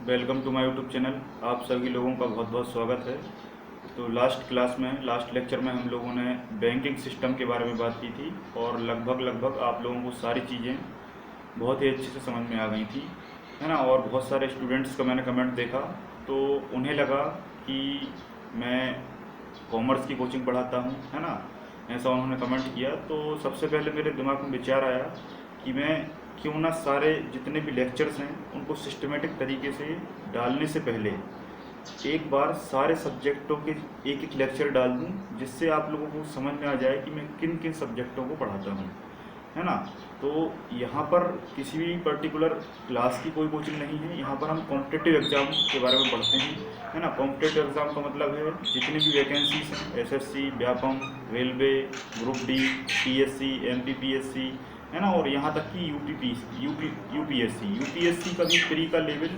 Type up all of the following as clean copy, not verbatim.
Welcome to my YouTube channel. आप सभी लोगों का बहुत बहुत स्वागत है। तो लास्ट लेक्चर में हम लोगों ने बैंकिंग सिस्टम के बारे में बात की थी और लगभग आप लोगों को सारी चीज़ें बहुत ही अच्छे से समझ में आ गई थी, है ना। और बहुत सारे स्टूडेंट्स का मैंने कमेंट देखा तो उन्हें लगा कि मैं कॉमर्स की कोचिंग पढ़ाता हूँ, है ना। ऐसा उन्होंने कमेंट किया। तो सबसे पहले मेरे दिमाग में विचार आया कि मैं क्यों ना सारे जितने भी लेक्चर्स हैं उनको सिस्टमेटिक तरीके से डालने से पहले एक बार सारे सब्जेक्टों के एक एक लेक्चर डाल दूं, जिससे आप लोगों को समझ में आ जाए कि मैं किन किन सब्जेक्टों को पढ़ाता हूं, है ना। तो यहाँ पर किसी भी पर्टिकुलर क्लास की कोई कोचिंग नहीं है। यहाँ पर हम कॉम्पिटिटिव एग्ज़ाम के बारे में पढ़ते हैं, है ना। कॉम्पिटिटिव एग्ज़ाम का मतलब है जितनी भी वैकेंसीज हैं, SSC, Vyapam, railway, group D, PSC, MPPSC, है ना। और यहाँ तक कि यूपीएससी का भी प्री का लेवल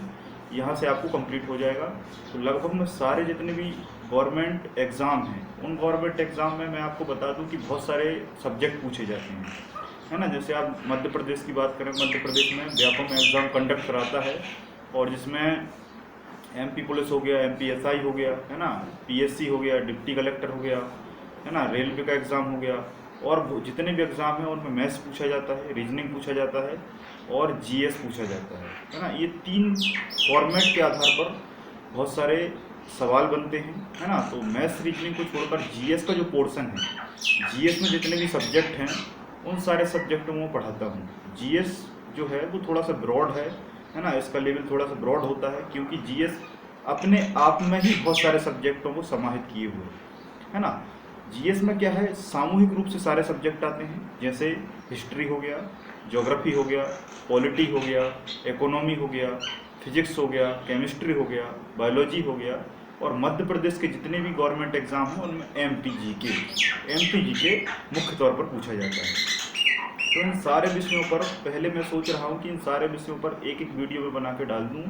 यहाँ से आपको कंप्लीट हो जाएगा। तो लगभग में सारे जितने भी गवर्नमेंट एग्ज़ाम हैं उन गवर्नमेंट एग्ज़ाम में मैं आपको बता दूं कि बहुत सारे सब्जेक्ट पूछे जाते हैं, है ना। जैसे आप मध्य प्रदेश की बात करें, मध्य प्रदेश में व्यापम एग्ज़ाम कंडक्ट कराता है और जिसमें एमपी पुलिस हो गया, एमपी एसआई हो गया, है ना, पीएससी हो गया, डिप्टी कलेक्टर हो गया, है ना, रेलवे का एग्ज़ाम हो गया। और जितने भी एग्ज़ाम हैं उनमें मैथ्स पूछा जाता है, रीजनिंग पूछा जाता है और जीएस पूछा जाता है ना। ये तीन फॉर्मेट के आधार पर बहुत सारे सवाल बनते हैं, है ना। तो मैथ्स रीजनिंग को छोड़कर जीएस का जो पोर्शन है, जीएस में जितने भी सब्जेक्ट हैं उन सारे सब्जेक्टों में पढ़ाता हूँ। जीएस जो है वो थोड़ा सा ब्रॉड है ना। इसका लेवल थोड़ा सा ब्रॉड होता है क्योंकि जीएस अपने आप में ही बहुत सारे सब्जेक्टों को समाहित किए हुए, है ना। जीएस में क्या है, सामूहिक रूप से सारे सब्जेक्ट आते हैं, जैसे हिस्ट्री हो गया, ज्योग्राफी हो गया, पॉलिटी हो गया, इकोनॉमी हो गया, फिजिक्स हो गया, केमिस्ट्री हो गया, बायोलॉजी हो गया। और मध्य प्रदेश के जितने भी गवर्नमेंट एग्जाम हैं उनमें एमपीजी के मुख्य तौर पर पूछा जाता है। तो इन सारे विषयों पर पहले मैं सोच रहा हूँ कि इन सारे विषयों पर एक एक वीडियो में बना के डाल दूँ,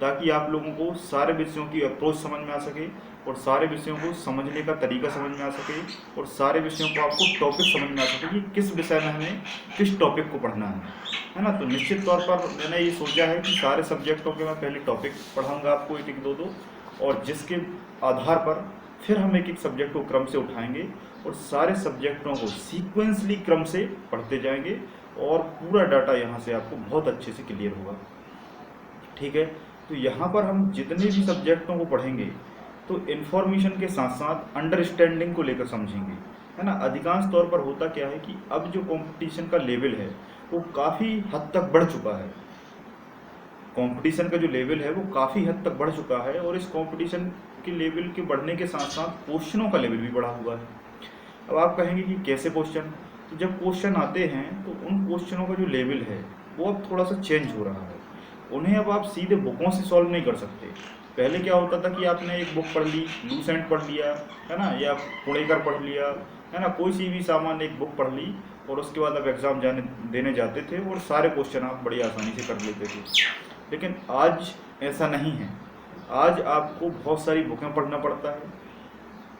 ताकि आप लोगों को सारे विषयों की अप्रोच समझ में आ सके और सारे विषयों को समझने का तरीका समझ में आ सके और सारे विषयों को आपको टॉपिक समझ में आ सके कि किस विषय में हमें किस टॉपिक को पढ़ना है ना। तो निश्चित तौर पर मैंने ये सोचा है कि सारे सब्जेक्टों के मैं पहले टॉपिक पढ़ाऊँगा आपको एक एक दो, और जिसके आधार पर फिर हम एक एक सब्जेक्ट को क्रम से उठाएंगे और सारे सब्जेक्टों को सीक्वेंसली क्रम से पढ़ते जाएंगे और पूरा डाटा यहाँ से आपको बहुत अच्छे से क्लियर होगा, ठीक है। तो यहाँ पर हम जितने भी सब्जेक्टों को पढ़ेंगे तो इन्फॉर्मेशन के साथ साथ अंडरस्टैंडिंग को लेकर समझेंगे, है ना। अधिकांश तौर पर होता क्या है कि अब जो कंपटीशन का लेवल है वो काफ़ी हद तक बढ़ चुका है। कंपटीशन का जो लेवल है वो काफ़ी हद तक बढ़ चुका है और इस कंपटीशन के लेवल के बढ़ने के साथ साथ क्वेश्चनों का लेवल भी बढ़ा हुआ है। अब आप कहेंगे कि कैसे क्वेश्चन, तो जब क्वेश्चन आते हैं तो उन क्वेश्चनों का जो लेवल है वो अब थोड़ा सा चेंज हो रहा है। उन्हें अब आप सीधे बुकों से सॉल्व नहीं कर सकते। पहले क्या होता था कि आपने एक बुक पढ़ ली, लूसेंट पढ़ लिया, है ना, या पुणेकर पढ़ लिया, है ना, कोई सी भी सामान एक बुक पढ़ ली और उसके बाद आप एग्ज़ाम देने जाते थे और सारे क्वेश्चन आप बड़ी आसानी से कर लेते थे। लेकिन आज ऐसा नहीं है। आज आपको बहुत सारी बुकें पढ़ना पड़ता है।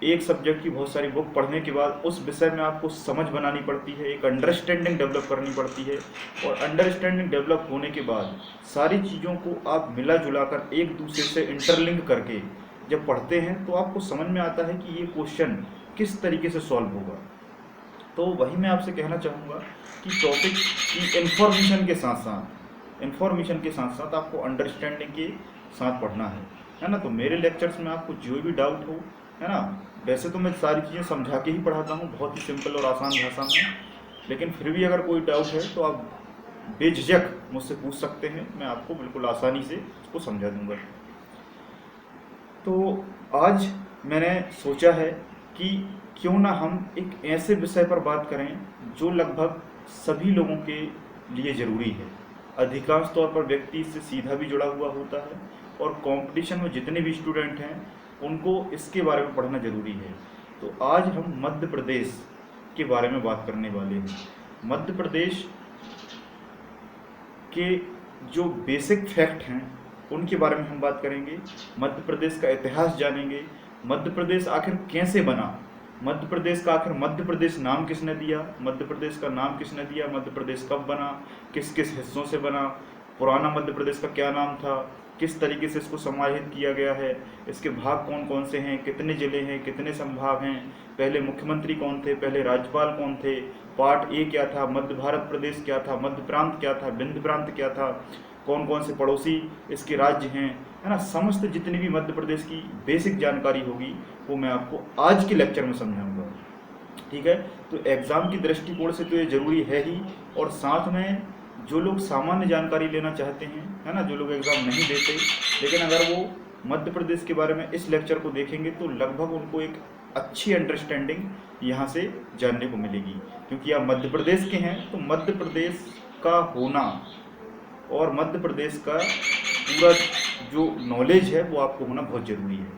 एक सब्जेक्ट की बहुत सारी बुक पढ़ने के बाद उस विषय में आपको समझ बनानी पड़ती है, एक अंडरस्टैंडिंग डेवलप करनी पड़ती है और अंडरस्टैंडिंग डेवलप होने के बाद सारी चीज़ों को आप मिला जुला कर एक दूसरे से इंटरलिंक करके जब पढ़ते हैं तो आपको समझ में आता है कि ये क्वेश्चन किस तरीके से सॉल्व होगा। तो वही मैं आपसे कहना चाहूँगा कि टॉपिक की इन्फॉर्मेशन के साथ साथ आपको अंडरस्टैंडिंग के साथ पढ़ना है ना। तो मेरे लेक्चर्स में आपको जो भी डाउट हो, है ना, वैसे तो मैं सारी चीज़ें समझा के ही पढ़ाता हूँ बहुत ही सिंपल और आसान भाषा में, लेकिन फिर भी अगर कोई डाउट है तो आप बेझिझक मुझसे पूछ सकते हैं, मैं आपको बिल्कुल आसानी से उसको समझा दूंगा। तो आज मैंने सोचा है कि क्यों ना हम एक ऐसे विषय पर बात करें जो लगभग सभी लोगों के लिए ज़रूरी है। अधिकांश तौर पर व्यक्ति इससे सीधा भी जुड़ा हुआ होता है और कंपटीशन में जितने भी स्टूडेंट हैं उनको इसके बारे में पढ़ना ज़रूरी है। तो आज हम मध्य प्रदेश के बारे में बात करने वाले हैं। मध्य प्रदेश के जो बेसिक फैक्ट हैं उनके बारे में हम बात करेंगे। मध्य प्रदेश का इतिहास जानेंगे, मध्य प्रदेश आखिर कैसे बना, मध्य प्रदेश का आखिर मध्य प्रदेश नाम किसने दिया, मध्य प्रदेश का नाम किसने दिया, मध्य प्रदेश कब बना, किस किस हिस्सों से बना, पुराना मध्य प्रदेश का क्या नाम था, किस तरीके से इसको समाहित किया गया है, इसके भाग कौन कौन से हैं, कितने जिले हैं, कितने संभाग हैं, पहले मुख्यमंत्री कौन थे, पहले राज्यपाल कौन थे, पार्ट ए क्या था, मध्य भारत प्रदेश क्या था, मध्य प्रांत क्या था, विंध्य प्रांत क्या था, कौन कौन से पड़ोसी इसके राज्य हैं, है ना। समस्त जितनी भी मध्य प्रदेश की बेसिक जानकारी होगी वो मैं आपको आज के लेक्चर में समझाऊंगा, ठीक है। तो एग्ज़ाम की दृष्टिकोण से तो ये ज़रूरी है ही, और साथ में जो लोग सामान्य जानकारी लेना चाहते हैं, है ना, जो लोग एग्ज़ाम नहीं देते लेकिन अगर वो मध्य प्रदेश के बारे में इस लेक्चर को देखेंगे तो लगभग उनको एक अच्छी अंडरस्टैंडिंग यहाँ से जानने को मिलेगी, क्योंकि आप मध्य प्रदेश के हैं तो मध्य प्रदेश का होना और मध्य प्रदेश का पूरा जो नॉलेज है वो आपको होना बहुत ज़रूरी है।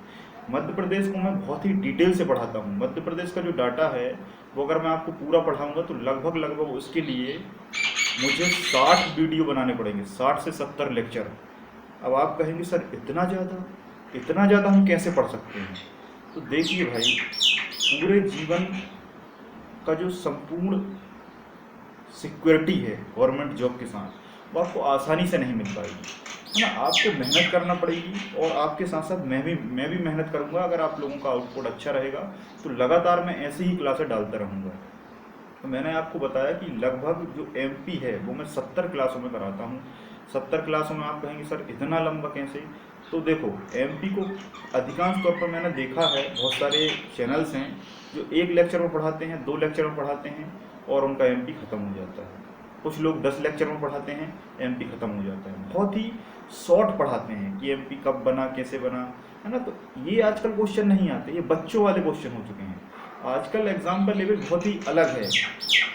मध्य प्रदेश को मैं बहुत ही डिटेल से पढ़ाता हूँ। मध्य प्रदेश का जो डाटा है वो अगर मैं आपको पूरा पढ़ाऊँगा तो लगभग उसके लिए मुझे 60 वीडियो बनाने पड़ेंगे, 60 से 70 लेक्चर। अब आप कहेंगे सर इतना ज़्यादा हम कैसे पढ़ सकते हैं? तो देखिए भाई, पूरे जीवन का जो संपूर्ण सिक्योरिटी है गवर्नमेंट जॉब के साथ वो आपको आसानी से नहीं मिल पाएगी, है ना। आपको मेहनत करना पड़ेगी और आपके साथ साथ मैं भी मेहनत करूँगा। अगर आप लोगों का आउटपुट अच्छा रहेगा तो लगातार मैं ऐसी ही क्लासें डालता रहूँगा। तो मैंने आपको बताया कि लगभग जो एमपी है वो मैं 70 क्लासों में कराता हूँ। 70 क्लासों में आप कहेंगे सर इतना लंबा कैसे? तो देखो, एमपी को अधिकांश तौर पर मैंने देखा है, बहुत सारे चैनल्स हैं जो 1 लेक्चर में पढ़ाते हैं, 2 लेक्चर में पढ़ाते हैं और उनका एमपी ख़त्म हो जाता है। कुछ लोग 10 लेक्चर में पढ़ाते हैं, एमपी ख़त्म हो जाता है। बहुत ही शॉर्ट पढ़ाते हैं कि एमपी कब बना, कैसे बना, है ना। तो ये आजकल क्वेश्चन नहीं आते, ये बच्चों वाले क्वेश्चन हो चुके हैं। आजकल एग्ज़ाम का लेवल बहुत ही अलग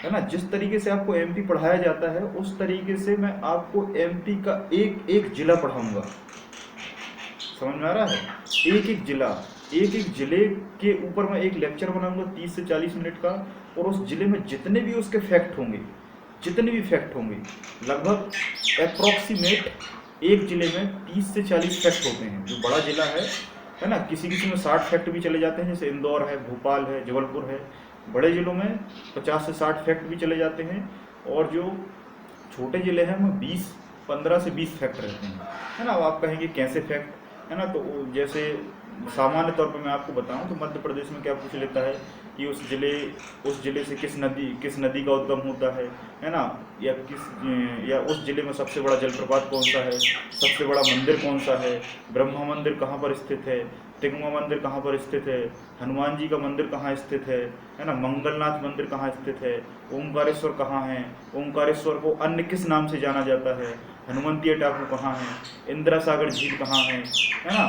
है ना। जिस तरीके से आपको एमपी पढ़ाया जाता है उस तरीके से मैं आपको एमपी का एक एक जिला पढ़ाऊँगा। समझ में आ रहा है? एक एक जिले के ऊपर मैं एक लेक्चर बनाऊंगा 30 से 40 मिनट का, और उस जिले में जितने भी उसके फैक्ट होंगे, लगभग अप्रॉक्सीमेट एक जिले में 30 से 40 फैक्ट होते हैं। जो बड़ा जिला है ना, किसी में 60 फैक्ट भी चले जाते हैं, जैसे इंदौर है, भोपाल है, जबलपुर है। बड़े ज़िलों में 50 से 60 फैक्ट भी चले जाते हैं, और जो छोटे ज़िले हैं वो 15 से 20 फैक्ट रहते हैं, है ना। अब आप कहेंगे कैसे फैक्ट, है ना। तो जैसे सामान्य तौर पर मैं आपको बताऊं तो मध्य प्रदेश में क्या पूछ लेता है कि उस जिले से किस नदी का उद्गम होता है ना, या उस जिले में सबसे बड़ा जलप्रपात कौन सा है, सबसे बड़ा मंदिर कौन सा है, ब्रह्मा मंदिर कहाँ पर स्थित है, तिगमा मंदिर कहाँ पर स्थित है, हनुमान जी का मंदिर कहाँ स्थित है ना, मंगलनाथ मंदिर कहाँ स्थित है, ओंकारेश्वर कहाँ है, ओंकारेश्वर को अन्य किस नाम से जाना जाता है, हनुमंतिया टापू कहाँ है, इंदिरा सागर झील कहाँ है ना,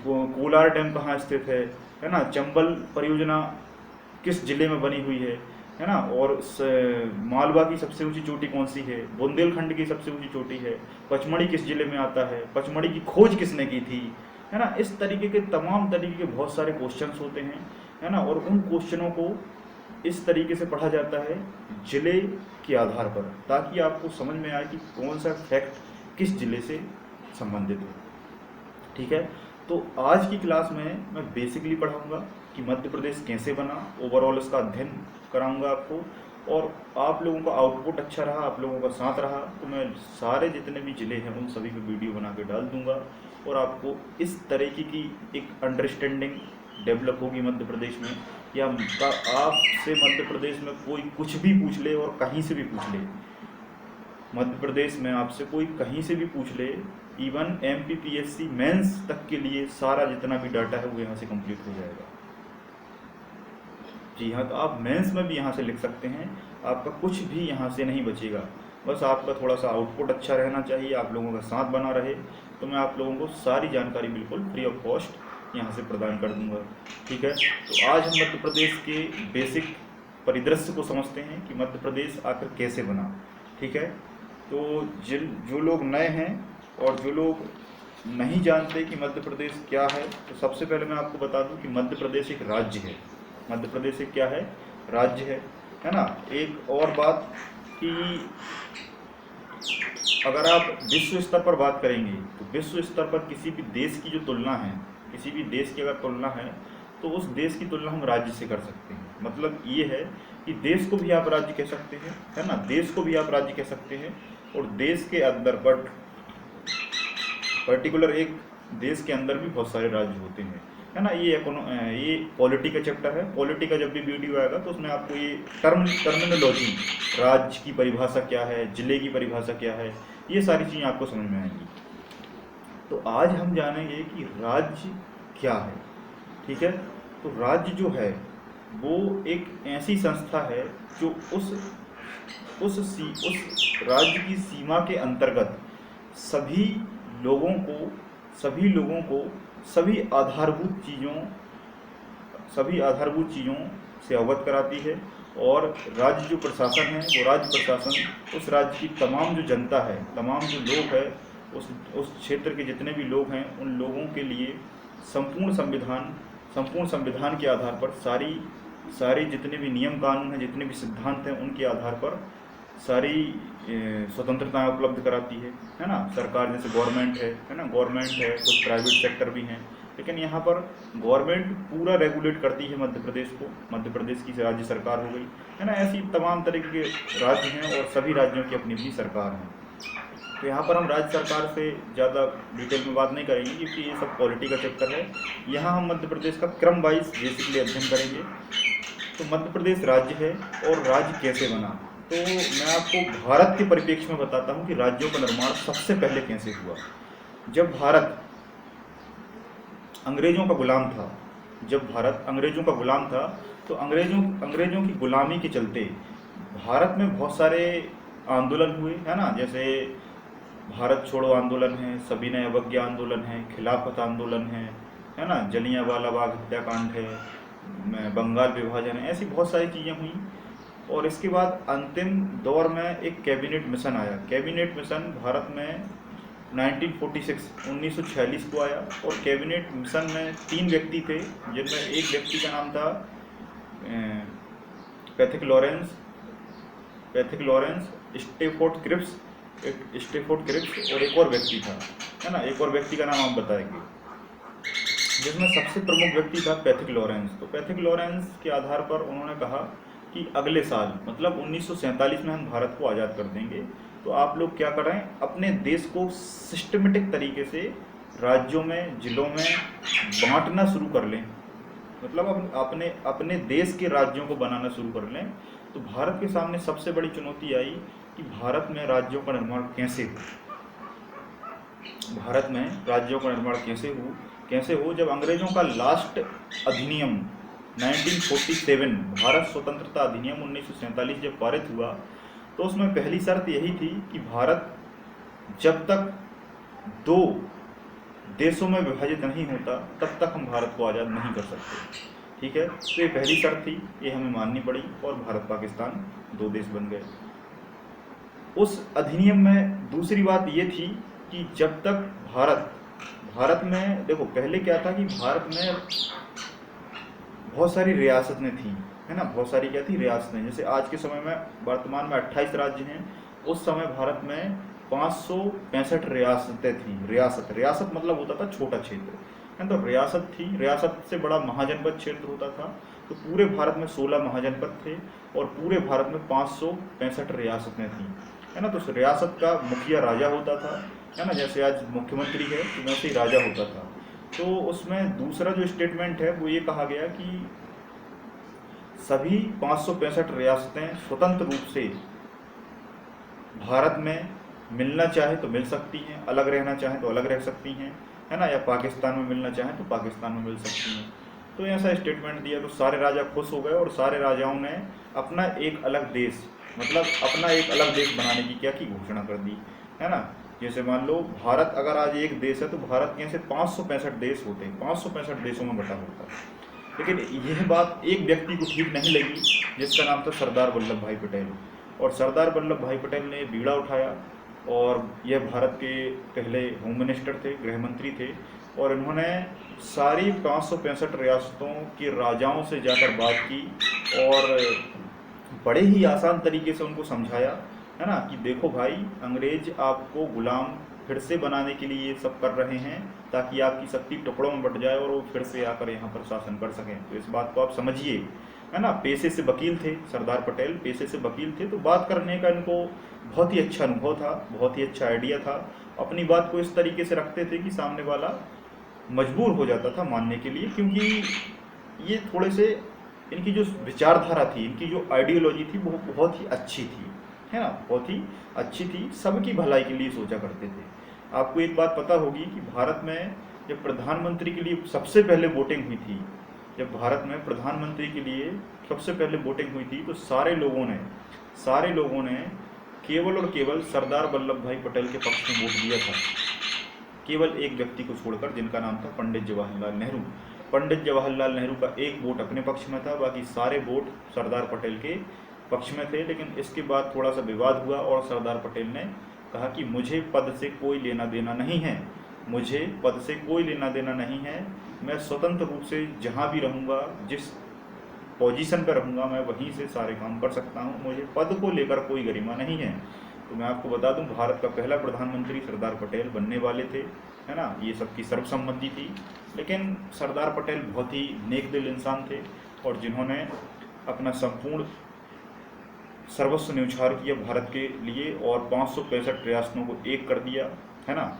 कोलार डैम कहाँ स्थित है ना, चंबल परियोजना किस जिले में बनी हुई है ना, और मालवा की सबसे ऊंची चोटी कौन सी है, बुंदेलखंड की सबसे ऊंची चोटी है, पचमढ़ी किस जिले में आता है, पचमढ़ी की खोज किसने की थी, है ना। इस तरीके के तमाम तरीके के बहुत सारे क्वेश्चंस होते हैं, है ना, और उन क्वेश्चनों को इस तरीके से पढ़ा जाता है जिले के आधार पर, ताकि आपको समझ में आए कि कौन सा फैक्ट किस जिले से संबंधित है, ठीक है। तो आज की क्लास में मैं बेसिकली पढ़ाऊंगा कि मध्य प्रदेश कैसे बना, ओवरऑल इसका अध्ययन कराऊंगा आपको, और आप लोगों का आउटपुट अच्छा रहा, आप लोगों का साथ रहा तो मैं सारे जितने भी ज़िले हैं उन सभी पे वीडियो बना के डाल दूंगा, और आपको इस तरीके की एक अंडरस्टैंडिंग डेवलप होगी मध्य प्रदेश में। या आपसे मध्य प्रदेश में कोई कुछ भी पूछ ले और कहीं से भी पूछ ले, मध्य प्रदेश में आपसे कोई कहीं से भी पूछ ले, इवन MPPSC मेंस तक के लिए सारा जितना भी डाटा है वो यहाँ से कंप्लीट हो जाएगा। जी हाँ, तो आप मेंस में भी यहाँ से लिख सकते हैं, आपका कुछ भी यहाँ से नहीं बचेगा। बस आपका थोड़ा सा आउटपुट अच्छा रहना चाहिए, आप लोगों का साथ बना रहे, तो मैं आप लोगों को सारी जानकारी बिल्कुल फ्री ऑफ कॉस्ट यहाँ से प्रदान कर दूँगा, ठीक है। तो आज हम मध्य प्रदेश के बेसिक परिदृश्य को समझते हैं कि मध्य प्रदेश आखिर कैसे बना, ठीक है। तो जो लोग नए हैं और जो लोग नहीं जानते कि मध्य प्रदेश क्या है, तो सबसे पहले मैं आपको बता दूं कि मध्य प्रदेश एक राज्य है। मध्य प्रदेश एक क्या है? राज्य है ना। एक और बात कि अगर आप विश्व स्तर पर बात करेंगे तो विश्व स्तर पर किसी भी देश की जो तुलना है, किसी भी देश की अगर तुलना है तो उस देश की तुलना हम राज्य से कर सकते हैं। मतलब ये है कि देश को भी आप राज्य कह सकते हैं, है ना, देश को भी आप राज्य कह सकते हैं, और देश के अंदर पर्टिकुलर एक देश के अंदर भी बहुत सारे राज्य होते हैं, है ना। ये पॉलिटी का चैप्टर है। पॉलिटी का जब भी वीडियो आएगा तो उसमें आपको ये टर्मिनोलॉजी, राज्य की परिभाषा क्या है, जिले की परिभाषा क्या है, ये सारी चीज़ें आपको समझ में आएंगी। तो आज हम जानेंगे कि राज्य क्या है, ठीक है। तो राज्य जो है वो एक ऐसी संस्था है जो उस राज्य की सीमा के अंतर्गत सभी लोगों को सभी आधारभूत चीज़ों से अवगत कराती है। और राज्य जो प्रशासन है वो राज्य प्रशासन उस राज्य की तमाम जो जनता है, तमाम जो लोग हैं, उस क्षेत्र के जितने भी लोग हैं, उन लोगों के लिए संपूर्ण संविधान के आधार पर सारी जितने भी नियम कानून हैं, जितने भी सिद्धांत हैं, उनके आधार पर सारी स्वतंत्रताएं उपलब्ध कराती है ना। सरकार जैसे गवर्नमेंट है ना, गवर्नमेंट है, कुछ प्राइवेट सेक्टर भी हैं, लेकिन यहाँ पर गवर्नमेंट पूरा रेगुलेट करती है मध्य प्रदेश को। मध्य प्रदेश की राज्य सरकार हो गई, है ना। ऐसी तमाम तरह के राज्य हैं और सभी राज्यों की अपनी अपनी सरकार है। तो यहाँ पर हम राज्य सरकार से ज़्यादा डिटेल में बात नहीं करेंगे क्योंकि ये सब पॉलिटी का चैप्टर है। यहाँ हम मध्य प्रदेश का क्रम वाइज बेसिकली अध्ययन करेंगे। तो मध्य प्रदेश राज्य है और राज्य कैसे बना, तो मैं आपको भारत के परिप्रेक्ष्य में बताता हूँ कि राज्यों का निर्माण सबसे पहले कैसे हुआ। जब भारत अंग्रेजों का गुलाम था, तो अंग्रेजों की गुलामी के चलते भारत में बहुत सारे आंदोलन हुए, है ना। जैसे भारत छोड़ो आंदोलन है, सविनय अवज्ञा आंदोलन है, खिलाफत आंदोलन है ना, जलियांवाला बाग हत्याकांड है, बंगाल विभाजन है, ऐसी बहुत सारी चीज़ें हुई। और इसके बाद अंतिम दौर में एक कैबिनेट मिशन आया। कैबिनेट मिशन भारत में 1946 को आया और कैबिनेट मिशन में 3 व्यक्ति थे, जिनमें एक व्यक्ति का नाम था पैथिक लॉरेंस, स्टेफोर्ड क्रिप्स और एक और व्यक्ति था, है ना। एक और व्यक्ति का नाम हम बताएंगे, जिसमें सबसे प्रमुख व्यक्ति था पैथिक लॉरेंस। तो पैथिक लॉरेंस के आधार पर उन्होंने कहा कि अगले साल मतलब 1947 में हम भारत को आज़ाद कर देंगे, तो आप लोग क्या करें, अपने देश को सिस्टमेटिक तरीके से राज्यों में, जिलों में बांटना शुरू कर लें, मतलब अपने देश के राज्यों को बनाना शुरू कर लें। तो भारत के सामने सबसे बड़ी चुनौती आई कि भारत में राज्यों का निर्माण कैसे हो। जब अंग्रेजों का लास्ट अधिनियम 1947 भारत स्वतंत्रता अधिनियम 1947 जब पारित हुआ, तो उसमें पहली शर्त यही थी कि भारत जब तक 2 देशों में विभाजित नहीं होता तब तक हम भारत को आज़ाद नहीं कर सकते, ठीक है। तो ये पहली शर्त थी, ये हमें माननी पड़ी और भारत पाकिस्तान 2 देश बन गए। उस अधिनियम में दूसरी बात ये थी कि जब तक भारत में, देखो पहले क्या था कि भारत में बहुत सारी रियासतें थी, है ना। बहुत सारी क्या थी, रियासतें। जैसे आज के समय में वर्तमान में 28 राज्य हैं, उस समय भारत में 565 रियासतें थी। रियासत मतलब होता था छोटा क्षेत्र, है। तो रियासत थी, रियासत से बड़ा महाजनपद क्षेत्र होता था। तो पूरे भारत में 16 महाजनपद थे और पूरे भारत में 565 रियासतें थी, है ना। तो उस रियासत का मुखिया राजा होता था, है ना। जैसे आज मुख्यमंत्री है तो वैसे ही राजा होता था। तो उसमें दूसरा जो स्टेटमेंट है वो ये कहा गया कि सभी 565 रियासतें स्वतंत्र रूप से भारत में मिलना चाहे तो मिल सकती हैं, अलग रहना चाहे तो अलग रह सकती हैं, है ना, या पाकिस्तान में मिलना चाहे तो पाकिस्तान में मिल सकती हैं। तो ऐसा स्टेटमेंट दिया तो सारे राजा खुश हो गए और सारे राजाओं ने अपना एक अलग देश बनाने की क्या की घोषणा कर दी, है ना। जैसे मान लो भारत अगर आज एक देश है तो भारत के ऐसे 565 देश होते हैं, 565 देशों में बटा होता है। लेकिन यह बात एक व्यक्ति को ठीक नहीं लगी, जिसका नाम था सरदार वल्लभ भाई पटेल। और सरदार वल्लभ भाई पटेल ने बीड़ा उठाया और यह भारत के पहले होम मिनिस्टर थे, गृह मंत्री थे। और इन्होंने सारी 565 रियासतों के राजाओं से जाकर बात की और बड़े ही आसान तरीके से उनको समझाया, है ना, कि देखो भाई, अंग्रेज आपको गुलाम फिर से बनाने के लिए ये सब कर रहे हैं ताकि आपकी शक्ति टुकड़ों में बट जाए और वो फिर से आकर यहाँ पर शासन कर सकें। तो इस बात को आप समझिए, है ना। पेशे से वकील थे सरदार पटेल, पेशे से वकील थे, तो बात करने का इनको बहुत ही अच्छा अनुभव था, बहुत ही अच्छा आइडिया था। अपनी बात को इस तरीके से रखते थे कि सामने वाला मजबूर हो जाता था मानने के लिए, क्योंकि ये थोड़े से इनकी जो विचारधारा थी, इनकी जो आइडियोलॉजी थी, वो बहुत ही अच्छी थी, है ना, बहुत ही अच्छी थी, सबकी भलाई के लिए सोचा करते थे। आपको एक बात पता होगी कि भारत में जब प्रधानमंत्री के लिए सबसे पहले वोटिंग हुई थी, जब भारत में प्रधानमंत्री के लिए सबसे पहले वोटिंग हुई थी, तो सारे लोगों ने केवल और केवल सरदार वल्लभ भाई पटेल के पक्ष में वोट दिया था, केवल एक व्यक्ति को छोड़कर, जिनका नाम था पंडित जवाहरलाल नेहरू। पंडित जवाहरलाल नेहरू का एक वोट अपने पक्ष में था, बाकी सारे वोट सरदार पटेल के पक्ष में थे। लेकिन इसके बाद थोड़ा सा विवाद हुआ और सरदार पटेल ने कहा कि मुझे पद से कोई लेना देना नहीं है, मुझे पद से कोई लेना देना नहीं है, मैं स्वतंत्र रूप से जहाँ भी रहूँगा, जिस पोजीशन पर रहूँगा, मैं वहीं से सारे काम कर सकता हूँ, मुझे पद को लेकर कोई गरिमा नहीं है। तो मैं आपको बता दूं, भारत का पहला प्रधानमंत्री सरदार पटेल बनने वाले थे, है ना, ये सबकी सर्वसम्मति थी। लेकिन सरदार पटेल बहुत ही नेक दिल इंसान थे और जिन्होंने अपना संपूर्ण सर्वस्व न्यौछावर किया भारत के लिए और 565 रियासतों को एक कर दिया, है ना,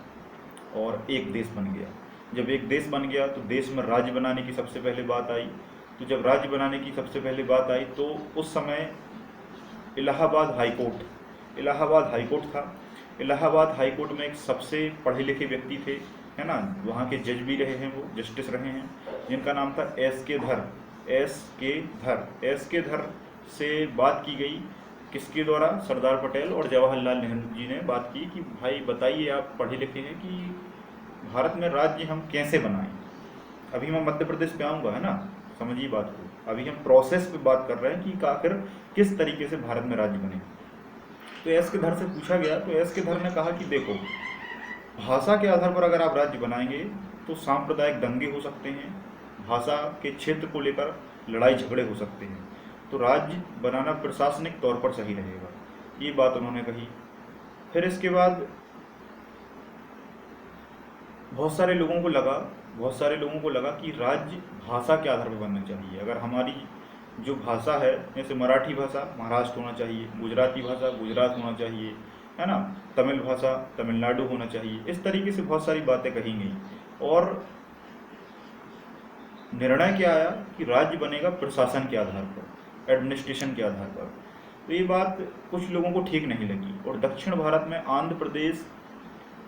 और एक देश बन गया। जब एक देश बन गया तो देश में राज्य बनाने की सबसे पहले बात आई। तो जब राज्य बनाने की सबसे पहले बात आई तो उस समय इलाहाबाद हाईकोर्ट था। इलाहाबाद हाईकोर्ट में एक सबसे पढ़े लिखे व्यक्ति थे, है ना, वहाँ के जज भी रहे हैं, वो जस्टिस रहे हैं, जिनका नाम था एस के धर से बात की गई। किसके द्वारा? सरदार पटेल और जवाहरलाल नेहरू जी ने बात की कि भाई बताइए, आप पढ़े लिखे हैं, कि भारत में राज्य हम कैसे बनाएं। अभी मैं मध्य प्रदेश पे आऊँगा, है ना, समझिए बात को। अभी हम प्रोसेस पे बात कर रहे हैं कि आखिर किस तरीके से भारत में राज्य बने। तो एस के धर से पूछा गया, तो एस के धर ने कहा कि देखो, भाषा के आधार पर अगर आप राज्य बनाएंगे तो सांप्रदायिक दंगे हो सकते हैं, भाषा के क्षेत्र को लेकर लड़ाई झगड़े हो सकते हैं, तो राज्य बनाना प्रशासनिक तौर पर सही रहेगा। ये बात उन्होंने कही। फिर इसके बाद बहुत सारे लोगों को लगा कि राज्य भाषा के आधार पर बनना चाहिए। अगर हमारी जो भाषा है, जैसे मराठी भाषा महाराष्ट्र होना चाहिए, गुजराती भाषा गुजरात होना चाहिए, है ना, तमिल भाषा तमिलनाडु होना चाहिए, इस तरीके से बहुत सारी बातें कही गई। और निर्णय क्या आया कि राज्य बनेगा प्रशासन के आधार पर, एडमिनिस्ट्रेशन के आधार पर। तो ये बात कुछ लोगों को ठीक नहीं लगी और दक्षिण भारत में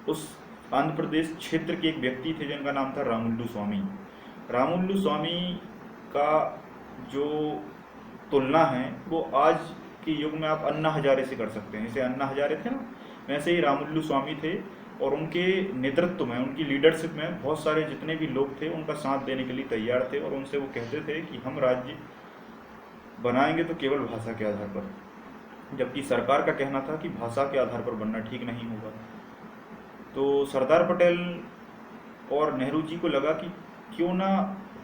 उस आंध्र प्रदेश क्षेत्र के एक व्यक्ति थे जिनका नाम था रामुल्लु स्वामी का जो तुलना है वो आज के युग में आप अन्ना हजारे से कर सकते हैं। जैसे अन्ना हजारे थे ना, वैसे ही रामुल्लु स्वामी थे और उनके नेतृत्व में, उनकी लीडरशिप में बहुत सारे जितने भी लोग थे उनका साथ देने के लिए तैयार थे और उनसे वो कहते थे कि हम राज्य बनाएंगे तो केवल भाषा के आधार पर, जबकि सरकार का कहना था कि भाषा के आधार पर बनना ठीक नहीं होगा। तो सरदार पटेल और नेहरू जी को लगा कि क्यों ना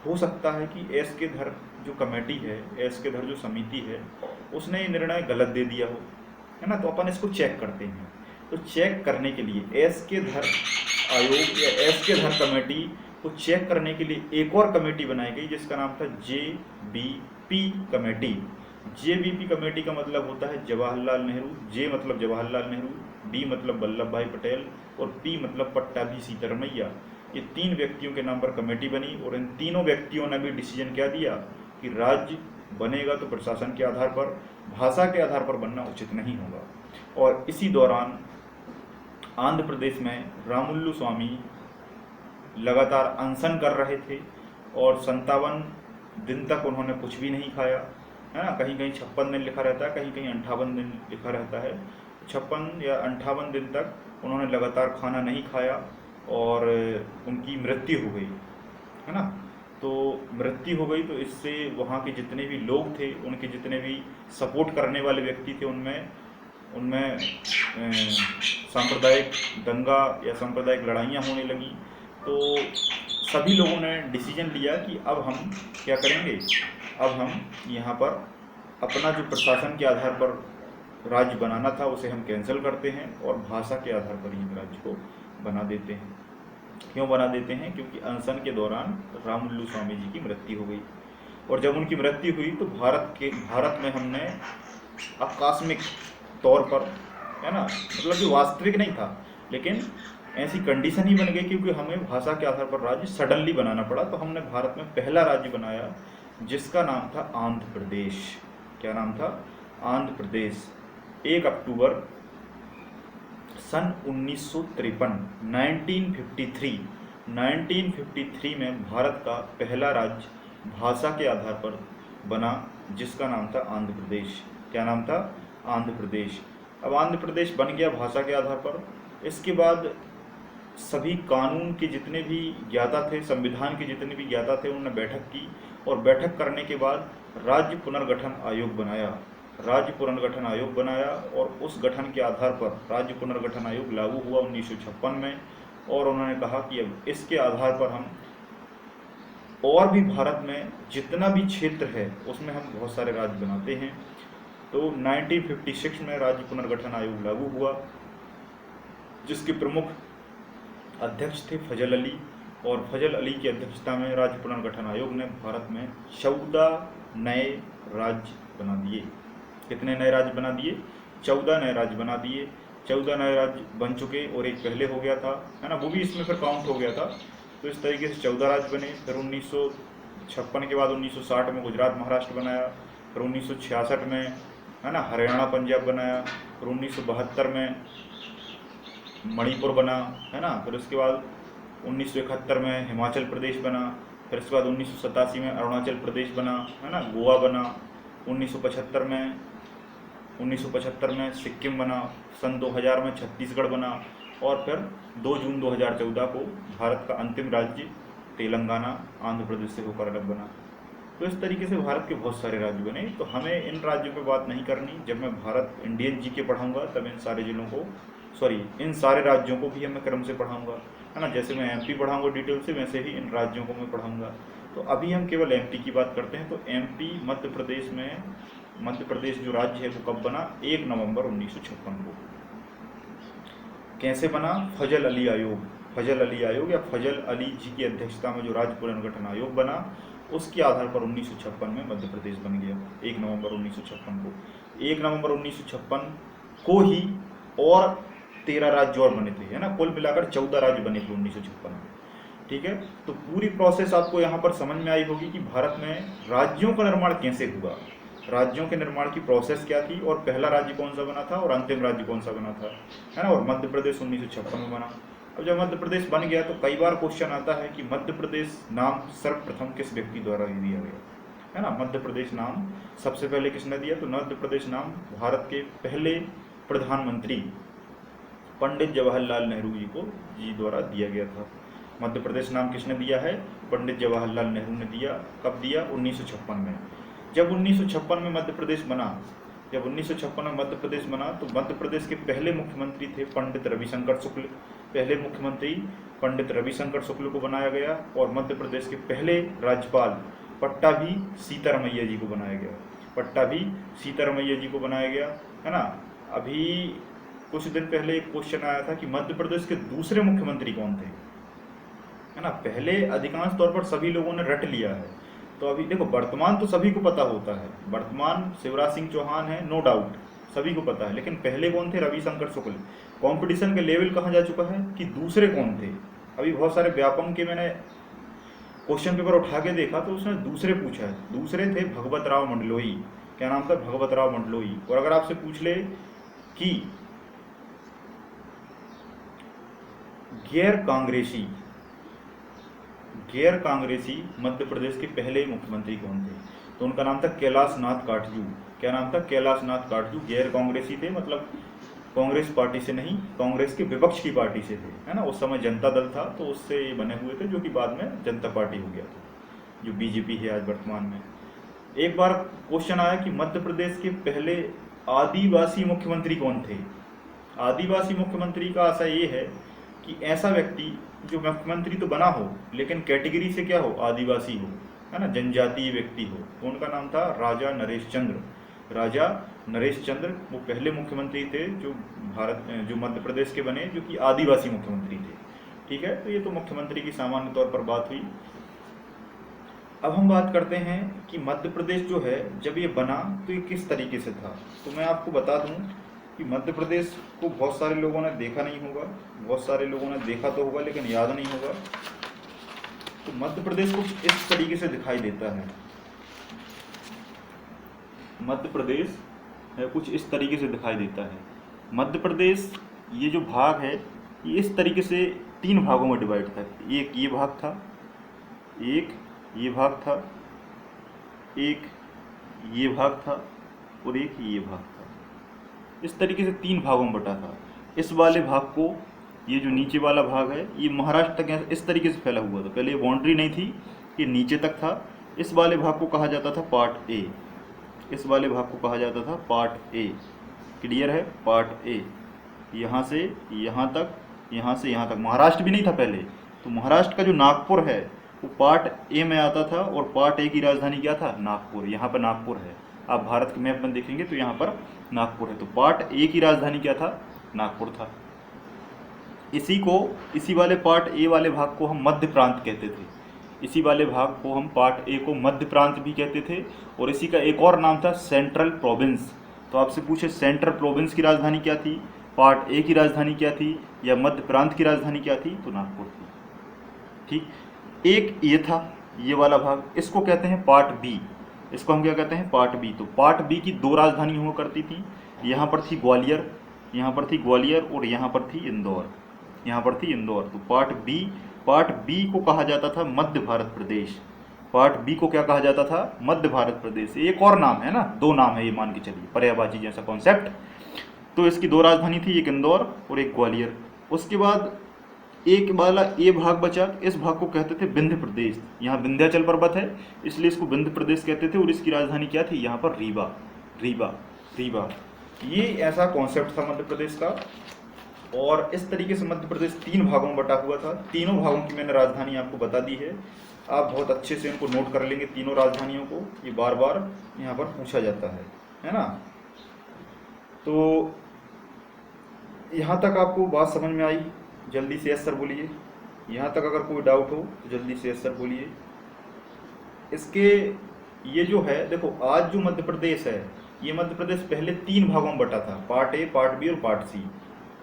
हो सकता है कि एस के धर जो कमेटी है, एस के धर जो समिति है, उसने ये निर्णय गलत दे दिया हो, है ना। तो अपन इसको चेक करते हैं। तो चेक करने के लिए एस के धर आयोग या एस के धर कमेटी को चेक करने के लिए एक और कमेटी बनाई गई जिसका नाम था JBP कमेटी। JBP कमेटी का मतलब होता है जवाहरलाल नेहरू। जे मतलब जवाहरलाल नेहरू, बी मतलब वल्लभ भाई पटेल और पी मतलब पट्टाभी सीतारमैया। ये 3 व्यक्तियों के नाम पर कमेटी बनी और इन तीनों व्यक्तियों ने भी डिसीजन क्या दिया कि राज्य बनेगा तो प्रशासन के आधार पर, भाषा के आधार पर बनना उचित नहीं होगा। और इसी दौरान आंध्र प्रदेश में रामुल्लु स्वामी लगातार अनशन कर रहे थे और 57 दिन तक उन्होंने कुछ भी नहीं खाया, है ना। कहीं कहीं 56 दिन लिखा रहता है, कहीं कहीं 58 दिन लिखा रहता है। 56 या 58 दिन तक उन्होंने लगातार खाना नहीं खाया और उनकी मृत्यु हो गई, है ना। तो मृत्यु हो गई तो इससे वहाँ के जितने भी लोग थे, उनके जितने भी सपोर्ट करने वाले व्यक्ति थे, उनमें सांप्रदायिक दंगा या सांप्रदायिक लड़ाइयाँ होने लगी। तो सभी लोगों ने डिसीजन लिया कि अब हम क्या करेंगे, अब हम यहाँ पर अपना जो प्रशासन के आधार पर राज्य बनाना था उसे हम कैंसिल करते हैं और भाषा के आधार पर ही राज्य को बना देते हैं। क्यों बना देते हैं? क्योंकि अनशन के दौरान रामुल्लु स्वामी जी की मृत्यु हो गई और जब उनकी मृत्यु हुई तो भारत में हमने आकस्मिक तौर पर है ना, मतलब कि वास्तविक नहीं था, लेकिन ऐसी कंडीशन ही बन गई क्योंकि हमें भाषा के आधार पर राज्य सडनली बनाना पड़ा। तो हमने भारत में पहला राज्य बनाया जिसका नाम था आंध्र प्रदेश। क्या नाम था? आंध्र प्रदेश। 1 अक्टूबर सन 1953 1953 में भारत का पहला राज्य भाषा के आधार पर बना जिसका नाम था आंध्र प्रदेश। क्या नाम था? आंध्र प्रदेश। अब आंध्र प्रदेश बन गया भाषा के आधार पर। इसके बाद सभी कानून के जितने भी ज्ञाता थे, संविधान के जितने भी ज्ञाता थे, उन्होंने बैठक की और बैठक करने के बाद राज्य पुनर्गठन आयोग बनाया। राज्य पुनर्गठन आयोग बनाया और उस गठन के आधार पर राज्य पुनर्गठन आयोग लागू हुआ 1956 में। और उन्होंने कहा कि अब इसके आधार पर हम और भी भारत में जितना भी क्षेत्र है उसमें हम बहुत सारे राज्य बनाते हैं। तो 1956 में राज्य पुनर्गठन आयोग लागू हुआ जिसके प्रमुख अध्यक्ष थे फजल अली, और फजल अली की अध्यक्षता में राज्य पुनर्गठन आयोग ने भारत में 14 नए राज्य बना दिए। कितने नए राज्य बना दिए? 14 नए राज्य बना दिए। 14 नए राज्य बन चुके और एक पहले हो गया था, है ना, वो भी इसमें फिर काउंट हो गया था। तो इस तरीके से 14 राज्य बने। फिर 1956 के बाद 1960 में गुजरात महाराष्ट्र बनाया। फिर 1966 में, है ना, हरियाणा पंजाब बनाया। फिर 1972 में मणिपुर बना, है ना। फिर उसके बाद 1971 में हिमाचल प्रदेश बना। फिर उसके बाद 1987 में अरुणाचल प्रदेश बना, है ना, गोवा बना। 1975 में सिक्किम बना। सन 2000 में छत्तीसगढ़ बना। और फिर 2 जून 2014 को भारत का अंतिम राज्य तेलंगाना आंध्र प्रदेश से होकर अलग बना। तो इस तरीके से भारत के बहुत सारे राज्य बने। तो हमें इन राज्यों पे बात नहीं करनी। जब मैं भारत इंडियन जीके पढ़ाऊंगा तब इन सारे जिलों को, इन सारे राज्यों को भी मैं क्रम से पढ़ाऊंगा, है ना। जैसे मैं एमपी पढ़ाऊंगा डिटेल से, वैसे ही इन राज्यों को मैं पढ़ाऊंगा। तो अभी हम केवल एमपी की बात करते हैं। तो एमपी मध्य प्रदेश जो राज्य है वो कब बना? 1 नवंबर 1956 को। कैसे बना? फजल अली आयोग या फजल अली जी की अध्यक्षता में जो राज्य पुनर्गठन आयोग बना उसके आधार पर 1956 में मध्य प्रदेश बन गया। 1 नवंबर 1956 को। 1 नवंबर 1956 को ही और 13 राज्य और बने थे, है ना। कुल मिलाकर 14 राज्य बने थे 1956 में। ठीक है। तो पूरी प्रोसेस आपको यहाँ पर समझ में आई होगी कि भारत में राज्यों का निर्माण कैसे हुआ, राज्यों के निर्माण की प्रोसेस क्या थी, और पहला राज्य कौन सा बना था और अंतिम राज्य कौन सा बना था, है ना। और मध्य प्रदेश 1956 में बना। अब जब मध्य प्रदेश बन गया तो कई बार क्वेश्चन आता है कि मध्य प्रदेश नाम सर्वप्रथम किस व्यक्ति द्वारा दिया गया, है ना। मध्य प्रदेश नाम सबसे पहले किसने दिया? तो मध्य प्रदेश नाम भारत के पहले प्रधानमंत्री पंडित जवाहरलाल नेहरू जी द्वारा दिया गया था। मध्य प्रदेश नाम किसने दिया है? पंडित जवाहरलाल नेहरू ने दिया। कब दिया? 1956 में। जब 1956 में मध्य प्रदेश बना तो मध्य प्रदेश के पहले मुख्यमंत्री थे पंडित रविशंकर शुक्ल। पहले मुख्यमंत्री पंडित रविशंकर शुक्ल को बनाया गया। और मध्य प्रदेश के पहले राज्यपाल पट्टाभी सीतारमैया जी को बनाया गया, है ना। अभी कुछ दिन पहले एक क्वेश्चन आया था कि मध्य प्रदेश के दूसरे मुख्यमंत्री कौन थे, है ना। पहले अधिकांश तौर पर सभी लोगों ने रट लिया है। तो अभी देखो, वर्तमान तो सभी को पता होता है, वर्तमान शिवराज सिंह चौहान है, नो डाउट, सभी को पता है। लेकिन पहले कौन थे? रविशंकर शुक्ल। कंपटीशन के लेवल कहाँ जा चुका है कि दूसरे कौन थे। अभी बहुत सारे व्यापम के मैंने क्वेश्चन पेपर उठा के देखा तो उसने दूसरे पूछा है। दूसरे थे भगवत राव मंडलोई। क्या नाम था? भगवत राव मंडलोई। और अगर आपसे पूछ ले कि गैर कांग्रेसी मध्य प्रदेश के पहले मुख्यमंत्री कौन थे, तो उनका नाम था कैलाश नाथ काटजू। क्या नाम था? कैलाश नाथ काटजू। गैर कांग्रेसी थे, मतलब कांग्रेस पार्टी से नहीं, कांग्रेस के विपक्ष की पार्टी से थे, है ना। उस समय जनता दल था तो उससे ये बने हुए थे, जो कि बाद में जनता पार्टी हो गया था, जो बीजेपी है आज वर्तमान में। एक बार क्वेश्चन आया कि मध्य प्रदेश के पहले आदिवासी मुख्यमंत्री कौन थे। आदिवासी मुख्यमंत्री का आशा ये है कि ऐसा व्यक्ति जो मुख्यमंत्री तो बना हो लेकिन कैटेगरी से क्या हो? आदिवासी हो, है ना, जनजातीय व्यक्ति हो। तो उनका नाम था राजा नरेश चंद्र। वो पहले मुख्यमंत्री थे जो मध्य प्रदेश के बने, जो कि आदिवासी मुख्यमंत्री थे। ठीक है। तो ये तो मुख्यमंत्री की सामान्य तौर पर बात हुई। अब हम बात करते हैं कि मध्य प्रदेश जो है जब ये बना तो ये किस तरीके से था। तो मैं आपको बता दूं कि मध्य प्रदेश को बहुत सारे लोगों ने देखा नहीं होगा, बहुत सारे लोगों ने देखा तो होगा लेकिन याद नहीं होगा। तो मध्य प्रदेश कुछ इस तरीके से दिखाई देता है। मध्य प्रदेश कुछ इस तरीके से दिखाई देता है। मध्य प्रदेश ये जो भाग है ये इस तरीके से 3 भागों में डिवाइड था। एक ये भाग था, एक ये भाग था, एक ये भाग था और एक ये भाग था। इस तरीके से 3 भागों में बटा था। इस वाले भाग को, ये जो नीचे वाला भाग है ये महाराष्ट्र तक इस तरीके से फैला हुआ था। पहले ये बाउंड्री नहीं थी, ये नीचे तक था। इस वाले भाग को कहा जाता था पार्ट ए। इस वाले भाग को कहा जाता था पार्ट ए। क्लियर है? पार्ट ए यहाँ से यहाँ तक, यहाँ से यहाँ तक। महाराष्ट्र भी नहीं था पहले, तो महाराष्ट्र का जो नागपुर है वो पार्ट ए में आता था और पार्ट ए की राजधानी क्या था? नागपुर। यहाँ पर नागपुर है, आप भारत के मैप में देखेंगे तो यहाँ पर नागपुर है। तो पार्ट ए की राजधानी क्या था? नागपुर था। इसी वाले पार्ट ए वाले भाग को हम मध्य प्रांत कहते थे। इसी वाले भाग को हम पार्ट ए को मध्य प्रांत भी कहते थे और इसी का एक और नाम था सेंट्रल प्रोविंस। तो आपसे पूछे सेंट्रल प्रोविंस की राजधानी क्या थी, पार्ट ए की राजधानी क्या थी या मध्य प्रांत की राजधानी क्या थी? तो नागपुर थी। ठीक, एक ये था ये वाला भाग, इसको कहते हैं पार्ट बी। इसको हम क्या कहते हैं? Part B. तो पार्ट बी की 2 राजधानी हुआ करती थी। यहाँ पर थी ग्वालियर, यहाँ पर थी ग्वालियर और यहाँ पर थी इंदौर, यहाँ पर थी इंदौर। तो पार्ट बी को कहा जाता था मध्य भारत प्रदेश। पार्ट बी को क्या कहा जाता था? मध्य भारत प्रदेश। एक और नाम है ना, 2 नाम है ये, मान के चलिए, पर्यायवाची जैसा कॉन्सेप्ट। तो इसकी 2 राजधानी थी, एक इंदौर और एक ग्वालियर। उसके बाद एक वाला ये भाग बचा, इस भाग को कहते थे विंध्य प्रदेश। यहाँ विंध्याचल पर्वत है इसलिए इसको विंध्य प्रदेश कहते थे और इसकी राजधानी क्या थी? यहाँ पर रीवा। ये ऐसा कॉन्सेप्ट था मध्य प्रदेश का। और इस तरीके से मध्य प्रदेश 3 भागों में बटा हुआ था। तीनों भागों की मैंने राजधानी आपको बता दी है। आप बहुत अच्छे से इनको नोट कर लेंगे, तीनों राजधानियों को। ये बार बार यहाँ पर पूछा जाता है ना। तो यहाँ तक आपको बात समझ में आई? जल्दी से यस सर बोलिए। यहाँ तक अगर कोई डाउट हो तो जल्दी से यस सर बोलिए। इसके ये जो है, देखो आज जो मध्य प्रदेश है, ये मध्य प्रदेश पहले 3 भागों में बटा था, पार्ट ए, पार्ट बी और पार्ट सी।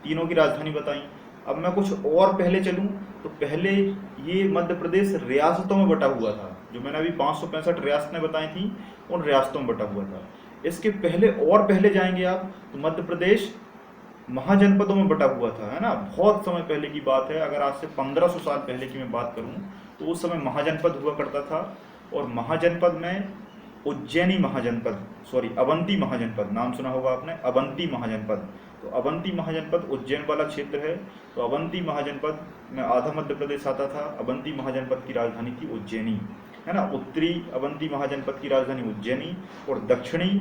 तीनों की राजधानी बताई। अब मैं कुछ और पहले चलूं तो पहले ये मध्य प्रदेश रियासतों में बटा हुआ था। जो मैंने अभी 565 रियासतें बताई थी, उन रियासतों में बटा हुआ था। इसके पहले और पहले जाएंगे आप तो मध्य प्रदेश महाजनपदों में बटा हुआ था, है ना। बहुत समय पहले की बात है, अगर आज से 1500 साल पहले की मैं बात करूं तो उस समय महाजनपद हुआ करता था। और महाजनपद में उज्जैनी महाजनपद, सॉरी अवंती महाजनपद, नाम सुना होगा आपने, अवंती महाजनपद। तो अवंती महाजनपद उज्जैन वाला क्षेत्र है। तो अवंती महाजनपद में आधा मध्य प्रदेश आता था। अवंती महाजनपद की राजधानी थी उज्जैनी, है ना। उत्तरी अवंती महाजनपद की राजधानी उज्जैनी और दक्षिणी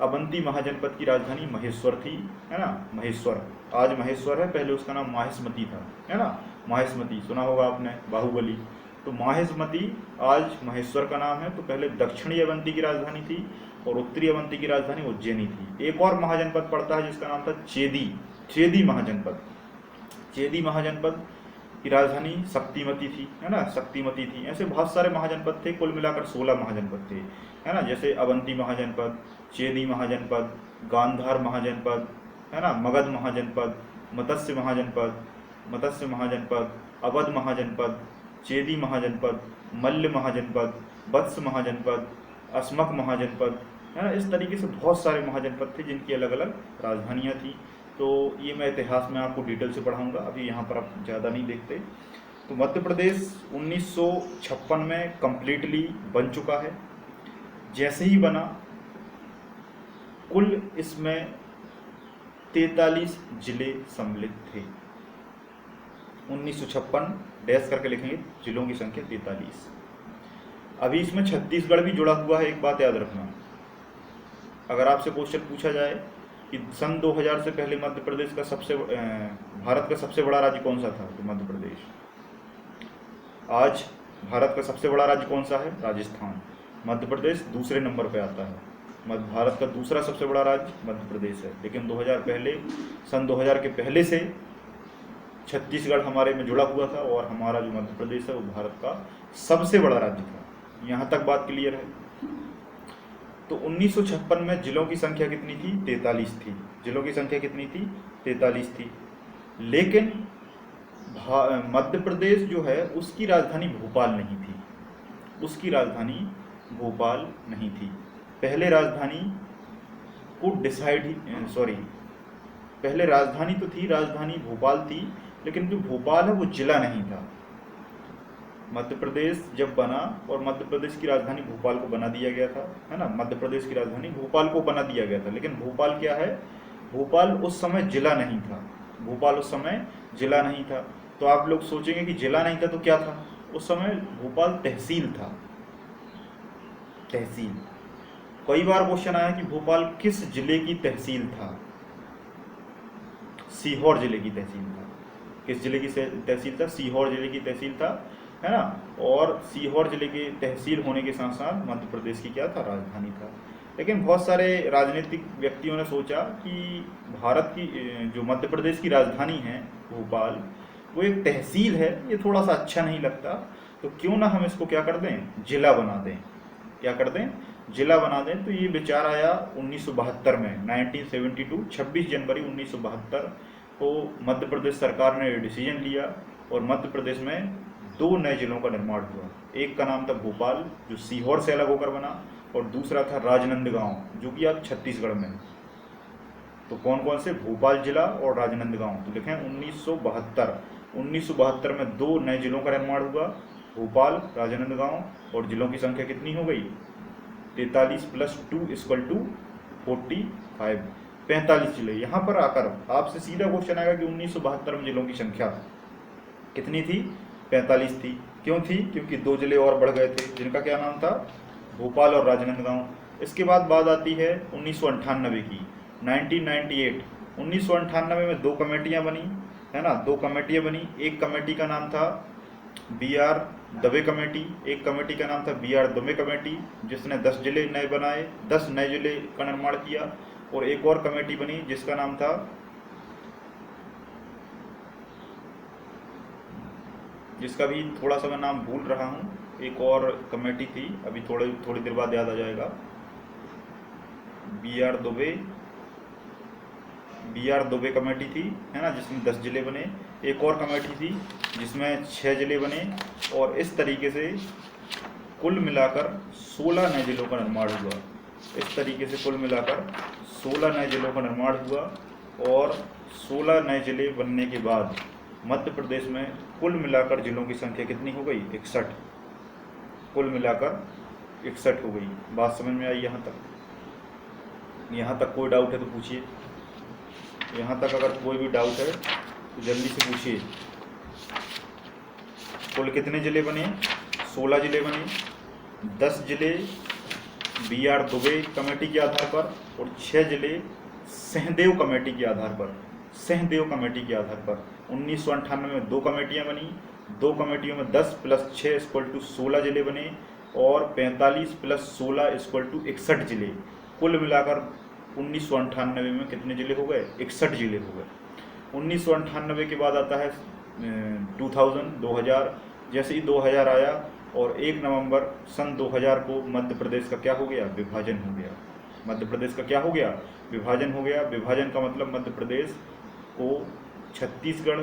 अवंती महाजनपद की राजधानी महेश्वर थी, है ना। महेश्वर, आज महेश्वर है, पहले उसका नाम माहिष्मती था, है ना। माहिष्मती सुना होगा आपने, बाहुबली। तो माहिष्मती आज महेश्वर का नाम है। तो पहले दक्षिणी अवंती की राजधानी थी और उत्तरी अवंती की राजधानी उज्जैनी थी। एक और महाजनपद पड़ता है जिसका नाम था चेदी महाजनपद। चेदी महाजनपद की राजधानी शक्तिमती थी, है ना, शक्तिमती थी। ऐसे बहुत सारे महाजनपद थे, कुल मिलाकर 16 महाजनपद थे, है ना। जैसे अवंती महाजनपद, चेदी महाजनपद, गांधार महाजनपद, है ना, मगध महाजनपद, मत्स्य महाजनपद, अवध महाजनपद, चेदी महाजनपद, मल्ल महाजनपद, वत्स महाजनपद, अस्मक महाजनपद, है ना। इस तरीके से बहुत सारे महाजनपद थे जिनकी अलग अलग राजधानियाँ थी। तो ये मैं इतिहास में आपको डिटेल से पढ़ाऊंगा, अभी यहाँ पर आप ज़्यादा नहीं देखते। तो मध्य प्रदेश 1956 में कम्प्लीटली बन चुका है। जैसे ही बना, कुल इसमें 43 जिले सम्मिलित थे। 1956 डैश करके लिखेंगे, जिलों की संख्या 43। अभी इसमें छत्तीसगढ़ भी जुड़ा हुआ है। एक बात याद रखना, अगर आपसे क्वेश्चन पूछा जाए कि सन 2000 से पहले मध्य प्रदेश का भारत का सबसे बड़ा राज्य कौन सा था, तो मध्य प्रदेश। आज भारत का सबसे बड़ा राज्य कौन सा है? राजस्थान। मध्य प्रदेश दूसरे नंबर पे आता है। भारत का दूसरा सबसे बड़ा राज्य मध्य प्रदेश है। लेकिन 2000 सन 2000 के पहले से छत्तीसगढ़ हमारे में जुड़ा हुआ था और हमारा जो मध्य प्रदेश है वो भारत का सबसे बड़ा राज्य था। यहाँ तक बात क्लियर है। तो 1956 में जिलों की संख्या कितनी थी? 43 थी। जिलों की संख्या कितनी थी? 43 थी। लेकिन मध्य प्रदेश जो है उसकी राजधानी भोपाल नहीं थी। उसकी राजधानी भोपाल नहीं थी। पहले राजधानी को पहले राजधानी तो थी, राजधानी भोपाल थी, लेकिन जो भोपाल है वो जिला नहीं था। मध्य प्रदेश जब बना और मध्य प्रदेश की राजधानी भोपाल को बना दिया गया था, है ना, मध्य प्रदेश की राजधानी भोपाल को बना दिया गया था, लेकिन भोपाल क्या है? भोपाल उस समय जिला नहीं था। भोपाल उस समय जिला नहीं था। तो आप लोग सोचेंगे कि जिला नहीं था तो क्या था? उस समय भोपाल तहसील था। तहसील। कई बार क्वेश्चन आया कि भोपाल किस जिले की तहसील था? सीहोर जिले की तहसील था। किस जिले की तहसील था? सीहोर जिले की तहसील था, है ना। और सीहोर जिले की तहसील होने के साथ साथ मध्य प्रदेश की क्या था? राजधानी था। लेकिन बहुत सारे राजनीतिक व्यक्तियों ने सोचा कि भारत की जो मध्य प्रदेश की राजधानी है भोपाल, वो एक तहसील है, ये थोड़ा सा अच्छा नहीं लगता, तो क्यों ना हम इसको क्या कर दें? जिला बना दें। क्या कर दें? जिला बना दें। तो ये विचार आया 1972 में, 1972, 26 जनवरी 1972 को मध्य प्रदेश सरकार ने डिसीजन लिया और मध्य प्रदेश में 2 नए जिलों का निर्माण हुआ। एक का नाम था भोपाल, जो सीहोर से अलग होकर बना, और दूसरा था राजनांदगांव, जो कि आज छत्तीसगढ़ में है। तो कौन कौन से? भोपाल जिला और राजनांदगांव। तो लिखें 1972। 1972 में 2 नए जिलों का निर्माण हुआ, भोपाल, राजनांदगांव, और जिलों की संख्या कितनी हो गई? 43 + 2 = 45। 45 जिले। यहाँ पर आकर आपसे सीधा क्वेश्चन आएगा कि 1972 में जिलों की संख्या कितनी थी? 45 थी। क्यों थी? क्योंकि 2 जिले और बढ़ गए थे, जिनका क्या नाम था? भोपाल और राजनांदगांव। इसके बाद बात आती है 1998 की, 1998। 1998 में 2 कमेटियाँ बनी, है ना, 2 कमेटियाँ बनी। एक कमेटी का नाम था BR दवे कमेटी, एक कमेटी का नाम था BR दवे कमेटी, जिसने 10 जिले नए बनाए, 10 नए जिले का निर्माण किया। और एक और कमेटी बनी जिसका नाम था, जिसका भी थोड़ा सा मैं नाम भूल रहा हूँ, एक और कमेटी थी, अभी थोड़ी देर बाद याद आ जाएगा। BR दुबे कमेटी थी, है ना, जिसमें 10 जिले बने। एक और कमेटी थी जिसमें 6 जिले बने, और इस तरीके से कुल मिलाकर 16 नए जिलों का निर्माण हुआ। इस तरीके से कुल मिलाकर 16 नए जिलों का निर्माण हुआ, और 16 नए जिले बनने के बाद मध्य प्रदेश में कुल मिलाकर जिलों की संख्या कितनी हो गई? 61। कुल मिलाकर 61 हो गई। बात समझ में आई यहाँ तक? यहाँ तक कोई डाउट है तो पूछिए। यहाँ तक अगर कोई भी डाउट है तो जल्दी से पूछिए। कुल कितने जिले बने? 16 जिले बने। 10 जिले BR दुबे कमेटी के आधार पर, और 6 जिले सहदेव कमेटी के आधार पर। सहदेव कमेटी के आधार पर 1998 में 2 कमेटियां बनी। 2 कमेटियों में 10 + 6 = 16 जिले बने, और 45 + 16 = 61 जिले। कुल मिलाकर 1998 में कितने जिले हो गए? 61 जिले हो गए। 1998 के बाद आता है 2000। जैसे ही 2000 आया, और 1 नवंबर सन 2000 को मध्य प्रदेश का क्या हो गया? विभाजन हो गया। मध्य प्रदेश का क्या हो गया? विभाजन हो गया। विभाजन का मतलब मध्य प्रदेश को छत्तीसगढ़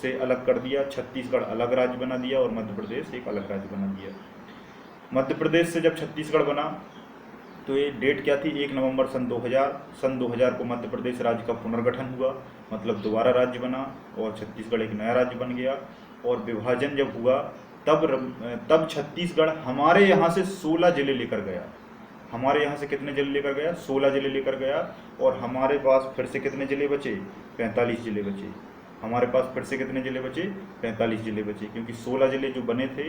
से अलग कर दिया, छत्तीसगढ़ अलग राज्य बना दिया, और मध्य प्रदेश एक अलग राज्य बना दिया। मध्य प्रदेश से जब छत्तीसगढ़ बना तो ये डेट क्या थी? 1 नवंबर सन 2000। सन 2000 को मध्य प्रदेश राज्य का पुनर्गठन हुआ, मतलब दोबारा राज्य बना, और छत्तीसगढ़ एक नया राज्य बन गया। और विभाजन जब हुआ तब छत्तीसगढ़ हमारे यहाँ से 16 जिले लेकर गया। हमारे यहाँ से कितने जिले लेकर गया? 16 जिले लेकर गया। और हमारे पास फिर से कितने जिले बचे? 45 जिले बचे। हमारे पास फिर से कितने जिले बचे? 45 जिले बचे, क्योंकि 16 जिले जो बने थे,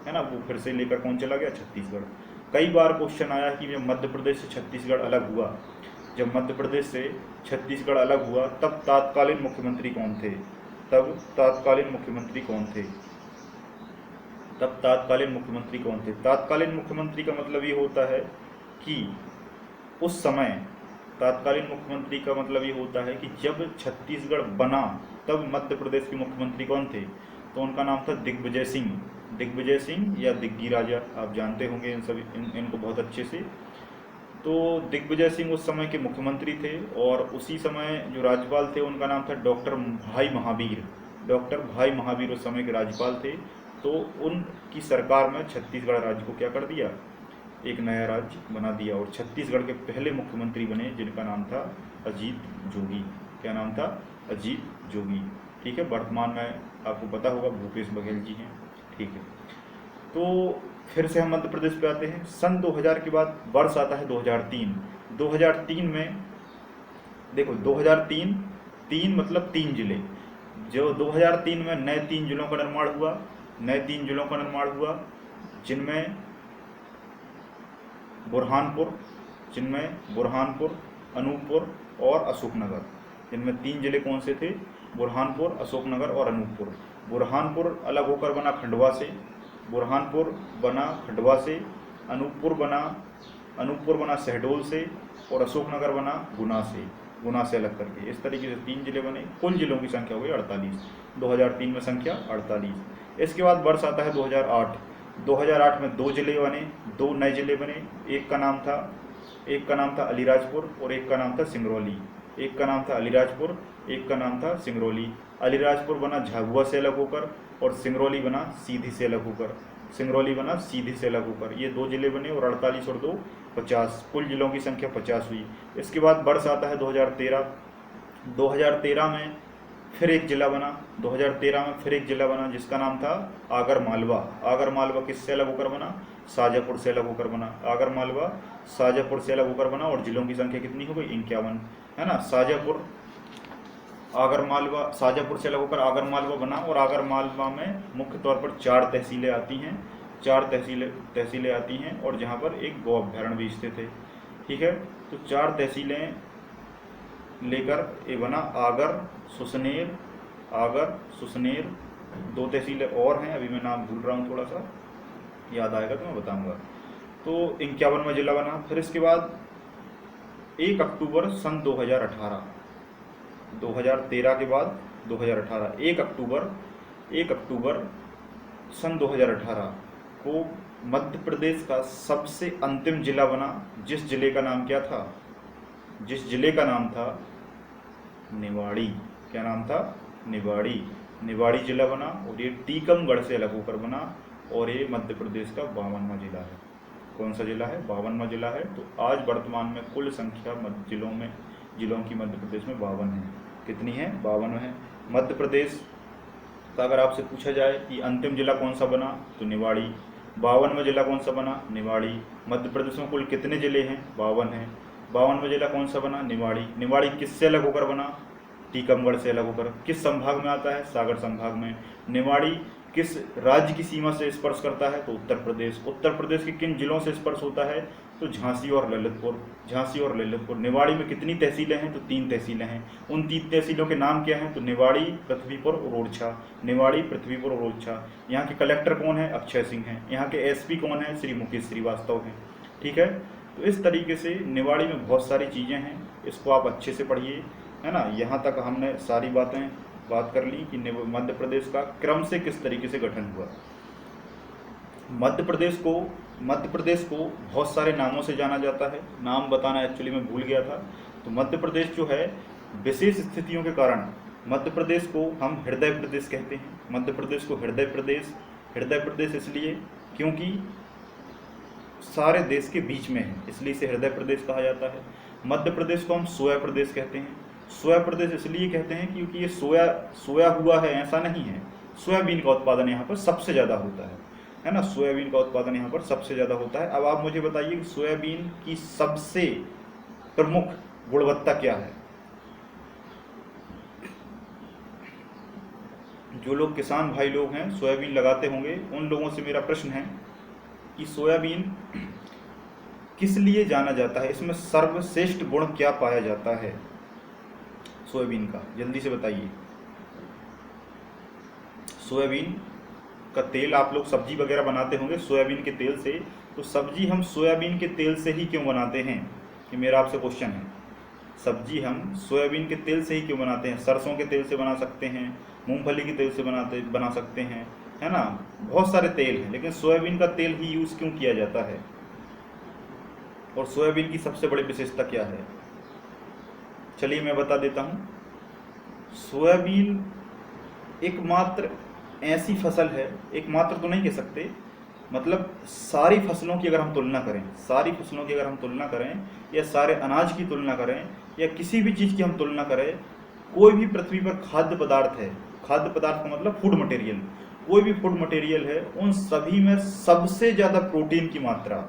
है ना, वो फिर से लेकर कौन चला गया? छत्तीसगढ़। कई बार क्वेश्चन आया कि जब मध्य प्रदेश से छत्तीसगढ़ अलग हुआ, जब मध्य प्रदेश से छत्तीसगढ़ अलग हुआ, तब तत्कालीन मुख्यमंत्री कौन थे? तब तत्कालीन मुख्यमंत्री कौन थे? तब तत्कालीन मुख्यमंत्री कौन थे? तत्कालीन मुख्यमंत्री का मतलब ये होता है कि उस समय, तत्कालीन मुख्यमंत्री का मतलब ये होता है कि जब छत्तीसगढ़ बना तब मध्य प्रदेश के मुख्यमंत्री कौन थे? तो उनका नाम था दिग्विजय सिंह। दिग्विजय सिंह या दिग्गी राजा, आप जानते होंगे इनको बहुत अच्छे से। तो दिग्विजय सिंह उस समय के मुख्यमंत्री थे और उसी समय जो राज्यपाल थे उनका नाम था डॉक्टर भाई महावीर। डॉक्टर भाई महावीर उस समय के राज्यपाल थे। तो उनकी सरकार में छत्तीसगढ़ राज्य को क्या कर दिया, एक नया राज्य बना दिया और छत्तीसगढ़ के पहले मुख्यमंत्री बने जिनका नाम था अजीत जोगी। क्या नाम था, अजीत जोगी। ठीक है, वर्तमान में आपको पता होगा भूपेश बघेल जी हैं। ठीक है, तो फिर से हम मध्य प्रदेश पे आते हैं। सन 2000 के बाद वर्ष आता है 2003। 2003 में देखो 2003, तीन मतलब 3 जिले। जो 2003 में नए 3 जिलों का निर्माण हुआ, नए 3 जिलों का निर्माण हुआ जिनमें बुरहानपुर, अनूपपुर और अशोकनगर। जिनमें 3 जिले कौन से थे, बुरहानपुर, अशोकनगर और अनूपपुर। बुरहानपुर अलग होकर बना खंडवा से, बुरहानपुर बना खंडवा से, अनूपपुर बना शहडोल से और अशोकनगर बना गुना से अलग करके। इस तरीके से 3 जिले बने। कुल जिलों की संख्या हो गई 48। 2003 में संख्या 48। इसके बाद वर्ष आता है 2008। 2008 में 2 जिले बने, 2 नए जिले बने। एक का नाम था अलीराजपुर और एक का नाम था सिंगरौली। एक का नाम था अलीराजपुर, एक का नाम था सिंगरौली। अलीराजपुर बना झाबुआ से अलग होकर और सिंगरौली बना सीधी से अलग होकर। ये 2 जिले बने और 48 और 2 50। कुल जिलों की संख्या 50 हुई। इसके बाद वर्ष आता है 2013। 2013 में फिर एक जिला बना जिसका नाम था आगर मालवा किससे अलग होकर बना, शाजापुर से अलग होकर बना। आगर मालवा शाजापुर से अलग होकर बना और जिलों की संख्या कितनी हो गई, 51, है ना। शाजापुर से अलग होकर आगर मालवा बना और आगर मालवा में मुख्य तौर पर 4 तहसीलें आती हैं और जहाँ पर एक गौ अभ्यारण्य भी स्थित है। ठीक है, तो 4 तहसीलें लेकर ये बना आगर सुसनेर। 2 तहसीलें और हैं, अभी मैं नाम भूल रहा हूँ, थोड़ा सा याद आएगा तो मैं बताऊंगा। तो 51वां जिला बना। फिर इसके बाद 1 अक्टूबर सन 2018, 2013 के बाद 2018, 1 अक्टूबर सन 2018 को मध्य प्रदेश का सबसे अंतिम जिला बना, जिस जिले का नाम था निवाड़ी। क्या नाम था, निवाड़ी जिला बना और ये टीकमगढ़ से अलग होकर बना और ये मध्य प्रदेश का 52वां जिला है। कौन सा जिला है, 52वां जिला है। तो आज वर्तमान में कुल संख्या जिलों की मध्य प्रदेश में 52 है। कितनी है, 52 है। मध्य प्रदेश का अगर आपसे पूछा जाए कि अंतिम जिला कौन सा बना तो निवाड़ी। 52वां जिला कौन सा बना, निवाड़ी। मध्य प्रदेश में कुल कितने जिले हैं, 52 हैं। 52वां जिला कौन सा बना, निवाड़ी किससे अलग होकर बना, टीकमगढ़ से अलग होकर। किस संभाग में आता है, सागर संभाग में। निवाड़ी किस राज्य की सीमा से स्पर्श करता है तो उत्तर प्रदेश के किन जिलों से स्पर्श होता है तो झांसी और ललितपुर। निवाड़ी में कितनी तहसीलें हैं तो 3 तहसीलें हैं। उन 3 तहसीलों के नाम क्या हैं तो निवाड़ी, पृथ्वीपुर और ओरछा। यहाँ के कलेक्टर कौन है, अक्षय सिंह हैं। यहाँ के एसपी कौन है, श्री मुकेश श्रीवास्तव हैं। ठीक है, तो इस तरीके से निवाड़ी में बहुत सारी चीज़ें हैं, इसको आप अच्छे से पढ़िए, है ना। यहाँ तक हमने सारी बात कर ली कि मध्य प्रदेश का क्रम से किस तरीके से गठन हुआ। मध्य प्रदेश को बहुत सारे नामों से जाना जाता है। नाम बताना एक्चुअली मैं भूल गया था। तो मध्य प्रदेश जो है, विशेष स्थितियों के कारण मध्य प्रदेश को हम हृदय प्रदेश कहते हैं। मध्य प्रदेश को हृदय प्रदेश इसलिए क्योंकि सारे देश के बीच में है, इसलिए इसे हृदय प्रदेश कहा जाता है। मध्य प्रदेश को हम सोया प्रदेश कहते हैं। सोया प्रदेश इसलिए कहते हैं क्योंकि ये सोया हुआ है, ऐसा नहीं है। सोयाबीन का उत्पादन यहाँ पर सबसे ज़्यादा होता है ना। सोयाबीन का उत्पादन यहाँ पर सबसे ज़्यादा होता है। अब आप मुझे बताइए कि सोयाबीन की सबसे प्रमुख गुणवत्ता क्या है। जो लोग किसान भाई लोग हैं, सोयाबीन लगाते होंगे, उन लोगों से मेरा प्रश्न है कि सोयाबीन किस लिए जाना जाता है, इसमें सर्वश्रेष्ठ गुण क्या पाया जाता है सोयाबीन का, जल्दी से बताइए। सोयाबीन का तेल आप लोग सब्जी वगैरह बनाते होंगे सोयाबीन के तेल से, तो सब्जी हम सोयाबीन के तेल से ही क्यों बनाते हैं, ये मेरा आपसे क्वेश्चन है। सब्जी हम सोयाबीन के तेल से ही क्यों बनाते हैं। सरसों के तेल से बना सकते हैं, मूंगफली के तेल से बना सकते हैं, है ना। बहुत सारे तेल हैं, लेकिन सोयाबीन का तेल ही यूज़ क्यों किया जाता है। और सोयाबीन की सबसे बड़ी विशेषता क्या है, चलिए मैं बता देता हूँ। सोयाबीन एकमात्र ऐसी फसल है, एकमात्र तो नहीं कह सकते, मतलब सारी फसलों की अगर हम तुलना करें, सारी फसलों की अगर हम तुलना करें, या सारे अनाज की तुलना करें, या किसी भी चीज़ की हम तुलना करें, कोई भी पृथ्वी पर खाद्य पदार्थ है, खाद्य पदार्थ का मतलब फूड मटेरियल, कोई भी फूड मटेरियल है, उन सभी में सबसे ज़्यादा प्रोटीन की मात्रा,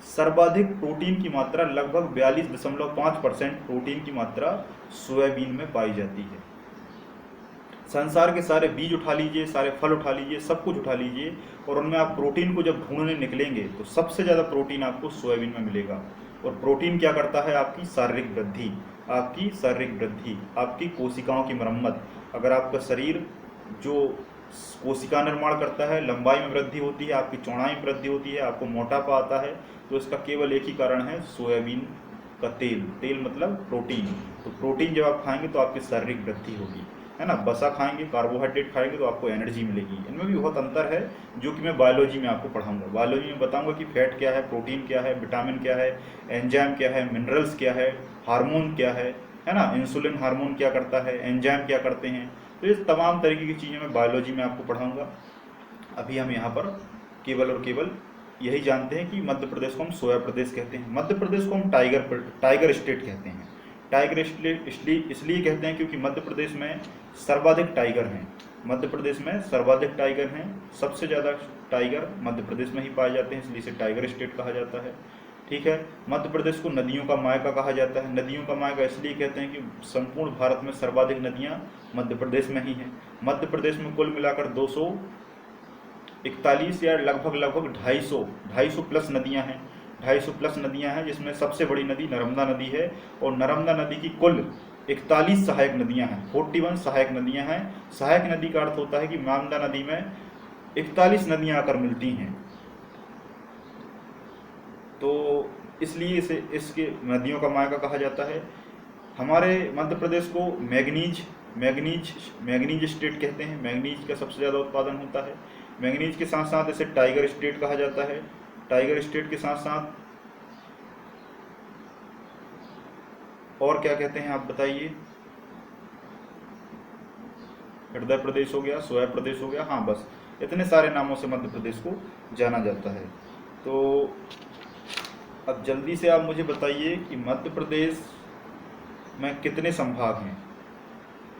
सर्वाधिक प्रोटीन की मात्रा, लगभग 42.5% प्रोटीन की मात्रा सोयाबीन में पाई जाती है। संसार के सारे बीज उठा लीजिए, सारे फल उठा लीजिए, सब कुछ उठा लीजिए, और उनमें आप प्रोटीन को जब ढूंढने निकलेंगे तो सबसे ज़्यादा प्रोटीन आपको सोयाबीन में मिलेगा। और प्रोटीन क्या करता है, आपकी शारीरिक वृद्धि, आपकी शारीरिक वृद्धि, आपकी कोशिकाओं की मरम्मत। अगर आपका शरीर जो कोशिका निर्माण करता है, लंबाई में वृद्धि होती है, आपकी चौड़ाई में वृद्धि होती है, आपको मोटापा आता है, तो इसका केवल एक ही कारण है, सोयाबीन का तेल। तेल मतलब प्रोटीन। तो प्रोटीन जब आप खाएंगे तो आपकी शारीरिक वृद्धि होगी, है ना। बसा खाएंगे, कार्बोहाइड्रेट खाएंगे तो आपको एनर्जी मिलेगी। इनमें भी बहुत अंतर है, जो कि मैं बायोलॉजी में आपको पढ़ाऊंगा। बायोलॉजी में बताऊंगा कि फैट क्या है, प्रोटीन क्या है, विटामिन क्या है, एंजाइम क्या है, मिनरल्स क्या है, हार्मोन क्या है ना, इंसुलिन हार्मोन क्या करता है, एंजाइम क्या करते हैं। तो ये तमाम तरीके की चीज़ें मैं बायोलॉजी में आपको पढ़ाऊंगा। अभी हम यहाँ पर केवल और केवल यही जानते हैं कि मध्य प्रदेश को हम सोया प्रदेश कहते हैं, मध्य प्रदेश को हम टाइगर स्टेट कहते हैं। टाइगर स्टेट इसलिए कहते हैं क्योंकि मध्य प्रदेश में सर्वाधिक टाइगर हैं, मध्य प्रदेश में सर्वाधिक टाइगर हैं, सबसे ज़्यादा टाइगर मध्य प्रदेश में ही पाए जाते हैं, इसलिए इसे टाइगर स्टेट कहा जाता है। ठीक है। मध्य प्रदेश को नदियों का मायका कहा जाता है। नदियों का मायका इसलिए कहते हैं कि संपूर्ण भारत में सर्वाधिक नदियाँ मध्य प्रदेश में ही हैं। मध्य प्रदेश में कुल मिलाकर 241 या लगभग 250 प्लस नदियां हैं, 250 प्लस नदियां हैं, जिसमें सबसे बड़ी नदी नर्मदा नदी है। और नर्मदा नदी की कुल 41 सहायक नदियां हैं, 41 सहायक नदियां हैं। सहायक नदी का अर्थ होता है कि नर्मदा नदी में 41 नदियां आकर मिलती हैं, तो इसलिए इसे इसके नदियों का मायका कहा जाता है। हमारे मध्य प्रदेश को मैग्नीज स्टेट कहते हैं, मैग्नीज का सबसे ज़्यादा उत्पादन होता है। मैग्नीज के साथ साथ इसे टाइगर स्टेट कहा जाता है। टाइगर स्टेट के साथ साथ और क्या कहते हैं आप बताइए। हृदय प्रदेश हो गया, सोया प्रदेश हो गया, हाँ बस इतने सारे नामों से मध्य प्रदेश को जाना जाता है। तो अब जल्दी से आप मुझे बताइए कि मध्य प्रदेश में कितने संभाग हैं,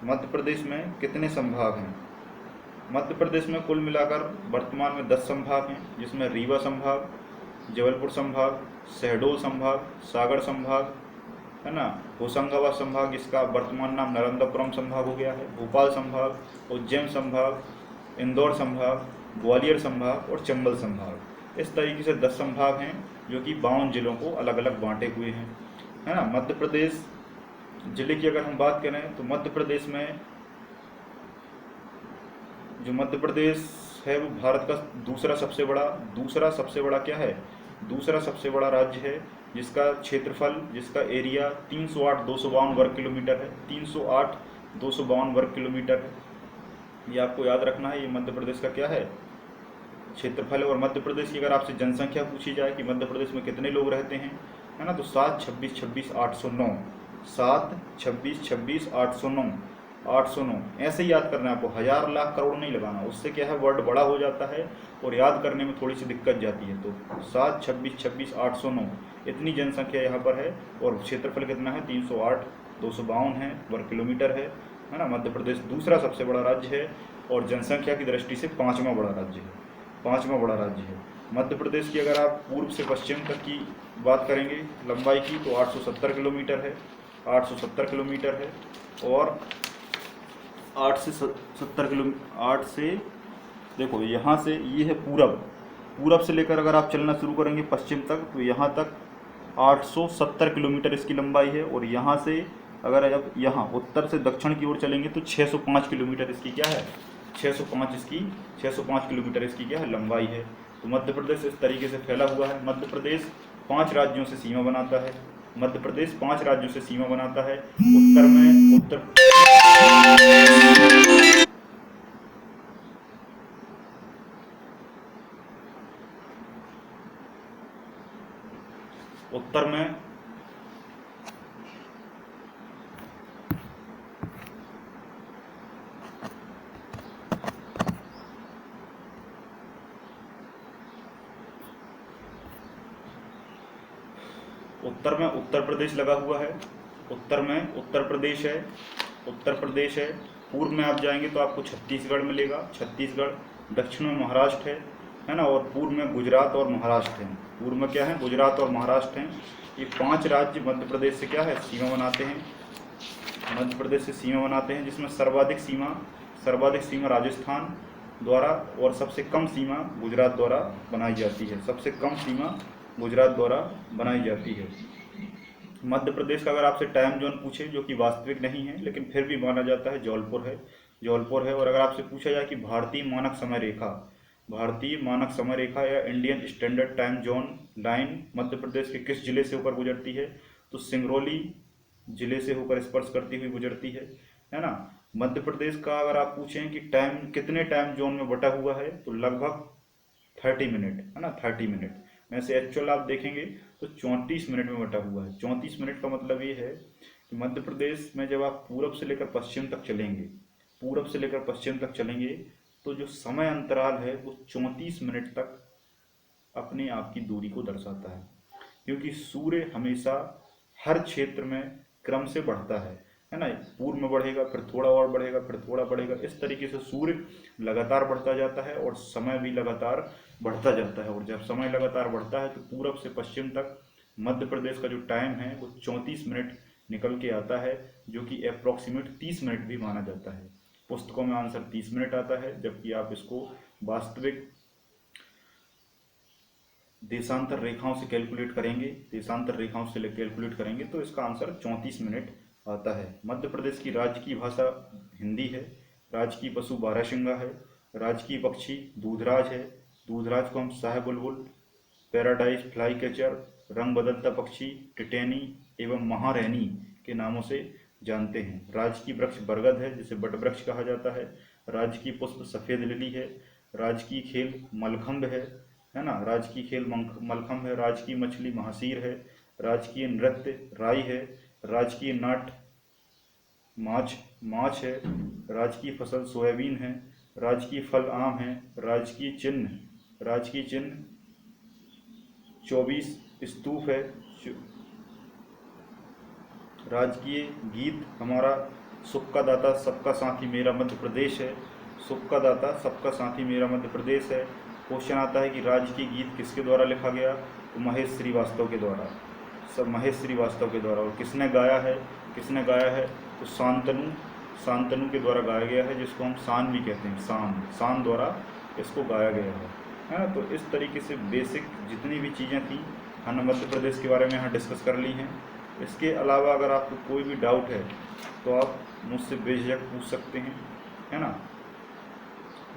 मध्य प्रदेश में कितने संभाग हैं। मध्य प्रदेश में कुल मिलाकर वर्तमान में 10 संभाग हैं, जिसमें रीवा संभाग, जबलपुर संभाग, शहडोल संभाग, सागर संभाग, है ना, होशंगाबाद संभाग, जिसका वर्तमान नाम नालंदापुरम संभाग हो गया है, भोपाल संभाग, उज्जैन संभाग, इंदौर संभाग, ग्वालियर संभाग और चंबल संभाग। इस तरीके से 10 संभाग हैं, जो कि 52 जिलों को अलग अलग बांटे हुए हैं, है ना। मध्य प्रदेश जिले की अगर हम बात करें तो मध्य प्रदेश में जो मध्य प्रदेश है वो भारत का दूसरा सबसे बड़ा क्या है, दूसरा सबसे बड़ा राज्य है, जिसका क्षेत्रफल, जिसका एरिया 308,252 वर्ग किलोमीटर है, 308,252 वर्ग किलोमीटर है। ये आपको याद रखना है, ये मध्य प्रदेश का क्या है, क्षेत्रफल है। और मध्य प्रदेश की अगर आपसे जनसंख्या पूछी जाए कि मध्य प्रदेश में कितने लोग रहते हैं, है ना, तो 726,26,809, 726,26,809, 809 ऐसे ही याद करना है आपको, हज़ार लाख करोड़ नहीं लगाना, उससे क्या है वर्ड बड़ा हो जाता है और याद करने में थोड़ी सी दिक्कत जाती है। तो 726,26,809 इतनी जनसंख्या यहाँ पर है, और क्षेत्रफल कितना है, 308,252 है, वर्ग किलोमीटर है ना। मध्य प्रदेश दूसरा सबसे बड़ा राज्य है और जनसंख्या की दृष्टि से पाँचवा बड़ा राज्य है, पाँचवा बड़ा राज्य है। मध्य प्रदेश की अगर आप पूर्व से पश्चिम तक की बात करेंगे लंबाई की, तो 870 किलोमीटर है, 870 किलोमीटर है। और 8 से 70 किलोमीटर, 8 से देखो यहाँ से ये है पूरब से लेकर अगर आप चलना शुरू करेंगे पश्चिम तक, तो यहाँ तक 870 किलोमीटर इसकी लंबाई है। और यहाँ से अगर आप यहाँ उत्तर से दक्षिण की ओर चलेंगे तो 605 किलोमीटर इसकी क्या है, 605 किलोमीटर इसकी क्या है, लंबाई है। तो मध्य प्रदेश इस तरीके से फैला हुआ है। मध्य प्रदेश 5 राज्यों से सीमा बनाता है, मध्य प्रदेश 5 राज्यों से सीमा बनाता है। उत्तर में उत्तर में उत्तर प्रदेश लगा हुआ है। उत्तर में उत्तर प्रदेश है, उत्तर प्रदेश है। पूर्व में आप जाएंगे तो आपको छत्तीसगढ़ मिलेगा, छत्तीसगढ़। दक्षिण में महाराष्ट्र है ना, और पूर्व में गुजरात और महाराष्ट्र हैं। पूर्व में क्या है, गुजरात और महाराष्ट्र हैं। ये 5 राज्य मध्य प्रदेश से क्या है, सीमा बनाते हैं, मध्य प्रदेश से सीमा बनाते हैं, जिसमें सर्वाधिक सीमा राजस्थान द्वारा और सबसे कम सीमा गुजरात द्वारा बनाई जाती है, सबसे कम सीमा गुजरात द्वारा बनाई जाती है। मध्य प्रदेश का अगर आपसे टाइम जोन पूछे, जो कि वास्तविक नहीं है लेकिन फिर भी माना जाता है, जौलपुर है। और अगर आपसे पूछा जाए कि भारतीय मानक समय रेखा या Indian standard time zone line Madhya Pradesh के किस जिले से होकर गुजरती है, तो सिंगरौली जिले से होकर स्पर्श करती हुई गुजरती है ना। मध्य प्रदेश का अगर आप पूछें कि टाइम कितने टाइम जोन में बटा हुआ है, तो लगभग 30 मिनट, है ना, 30 मिनट में से एक्चुअल आप देखेंगे तो 34 मिनट में बटा हुआ है। 34 मिनट का मतलब ये है कि मध्य प्रदेश में जब आप पूरब से लेकर पश्चिम तक चलेंगे तो जो समय अंतराल है वो 34 मिनट तक अपने आप की दूरी को दर्शाता है, क्योंकि सूर्य हमेशा हर क्षेत्र में क्रम से बढ़ता है ना। पूर्व में बढ़ेगा, फिर थोड़ा और बढ़ेगा, फिर थोड़ा बढ़ेगा, इस तरीके से सूर्य लगातार बढ़ता जाता है और समय भी लगातार बढ़ता जाता है। और जब समय लगातार बढ़ता है तो पूरब से पश्चिम तक मध्य प्रदेश का जो टाइम है वो 34 मिनट निकल के आता है, जो कि अप्रॉक्सीमेट 30 मिनट भी माना जाता है। पुस्तकों में आंसर 30 मिनट आता है, जबकि आप इसको वास्तविक देशांतर रेखाओं से कैलकुलेट करेंगे तो इसका आंसर 34 मिनट आता है। मध्य प्रदेश की राजकीय भाषा हिंदी है, राजकीय पशु बारहसिंगा है, राजकीय पक्षी दूधराज है। दूधराज को हम शाह बुलबुल, पैराडाइज फ्लाई कैचर, रंग बदलता पक्षी, टिटेनी एवं महारैनी के नामों से जानते हैं। राजकीय वृक्ष बरगद है, जिसे बट वृक्ष कहा जाता है। राजकीय पुष्प सफेद लिली है। राजकीय खेल मलखंभ है ना, राजकीय खेल मलखंभ है। राजकीय मछली महासीर है। राजकीय नृत्य राई है। राजकीय नाट माछ है। राजकीय फसल सोयाबीन है। राजकीय फल आम है। राजकीय चिन्ह 24 स्तूप है। राजकीय गीत हमारा सुख का दाता सबका साथी मेरा मध्य प्रदेश है। सुख का दाता सबका साथी मेरा मध्य प्रदेश है। क्वेश्चन आता है कि राजकीय गीत किसके द्वारा लिखा गया, तो महेश श्रीवास्तव के द्वारा, और किसने गाया है तो शांतनु के द्वारा गाया गया है, जिसको हम शान भी कहते हैं। शान द्वारा इसको गाया गया है ना। तो इस तरीके से बेसिक जितनी भी चीज़ें थी हमने मध्य प्रदेश के बारे में यहाँ डिस्कस कर ली हैं। इसके अलावा अगर आपको कोई भी डाउट है तो आप मुझसे बेझिझक पूछ सकते हैं, है ना।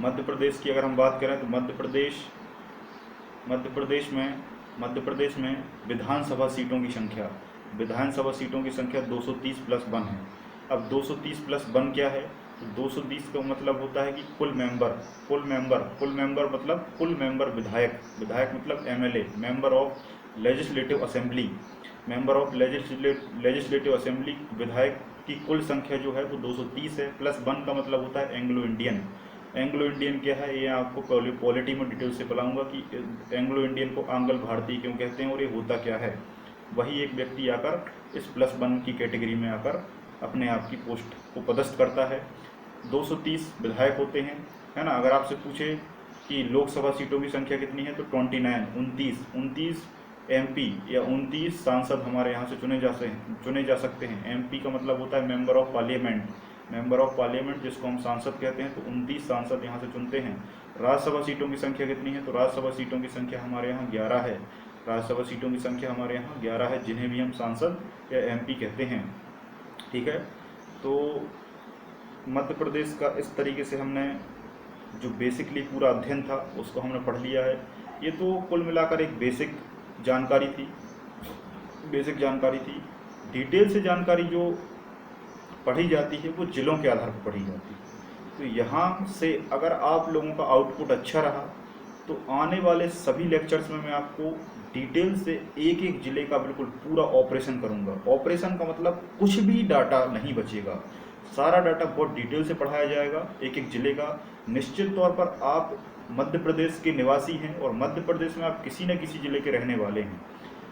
मध्य प्रदेश की अगर हम बात करें तो मध्य प्रदेश में विधानसभा सीटों की संख्या 230 प्लस 1 है। अब 230 प्लस 1 क्या है, तो 230 का मतलब होता है कि कुल मेंबर विधायक मतलब MLA, member of legislative assembly, विधायक की कुल संख्या जो है वो 230 है। प्लस 1 का मतलब होता है एंग्लो इंडियन क्या है, ये आपको पॉलिटी में डिटेल से बताऊंगा कि एंग्लो इंडियन को आंग्ल भारतीय क्यों कहते हैं और ये होता क्या है। वही एक व्यक्ति आकर इस प्लस 1 की कैटेगरी में आकर अपने आप की पोस्ट को पदस्थ करता है। 230 विधायक होते हैं, है ना। अगर आपसे पूछे कि लोकसभा सीटों की संख्या कितनी है, तो 29 एमपी या 29 सांसद हमारे यहाँ से चुने जा सकते हैं। एमपी का मतलब होता है मेंबर ऑफ पार्लियामेंट, जिसको हम सांसद कहते हैं। तो 29 सांसद यहाँ से चुनते हैं। राज्यसभा सीटों की संख्या कितनी है, तो राज्यसभा सीटों की संख्या हमारे यहाँ 11 है, जिन्हें भी हम सांसद या एमपी कहते हैं, ठीक है। तो मध्य प्रदेश का इस तरीके से हमने जो बेसिकली पूरा अध्ययन था उसको हमने पढ़ लिया है। ये तो कुल मिलाकर एक बेसिक जानकारी थी। डिटेल से जानकारी जो पढ़ी जाती है वो जिलों के आधार पर पढ़ी जाती है। तो यहाँ से अगर आप लोगों का आउटपुट अच्छा रहा तो आने वाले सभी लेक्चर्स में मैं आपको डिटेल से एक एक ज़िले का बिल्कुल पूरा ऑपरेशन करूंगा। ऑपरेशन का मतलब कुछ भी डाटा नहीं बचेगा, सारा डाटा बहुत डिटेल से पढ़ाया जाएगा एक एक ज़िले का। निश्चित तौर पर आप मध्य प्रदेश के निवासी हैं और मध्य प्रदेश में आप किसी न किसी ज़िले के रहने वाले हैं,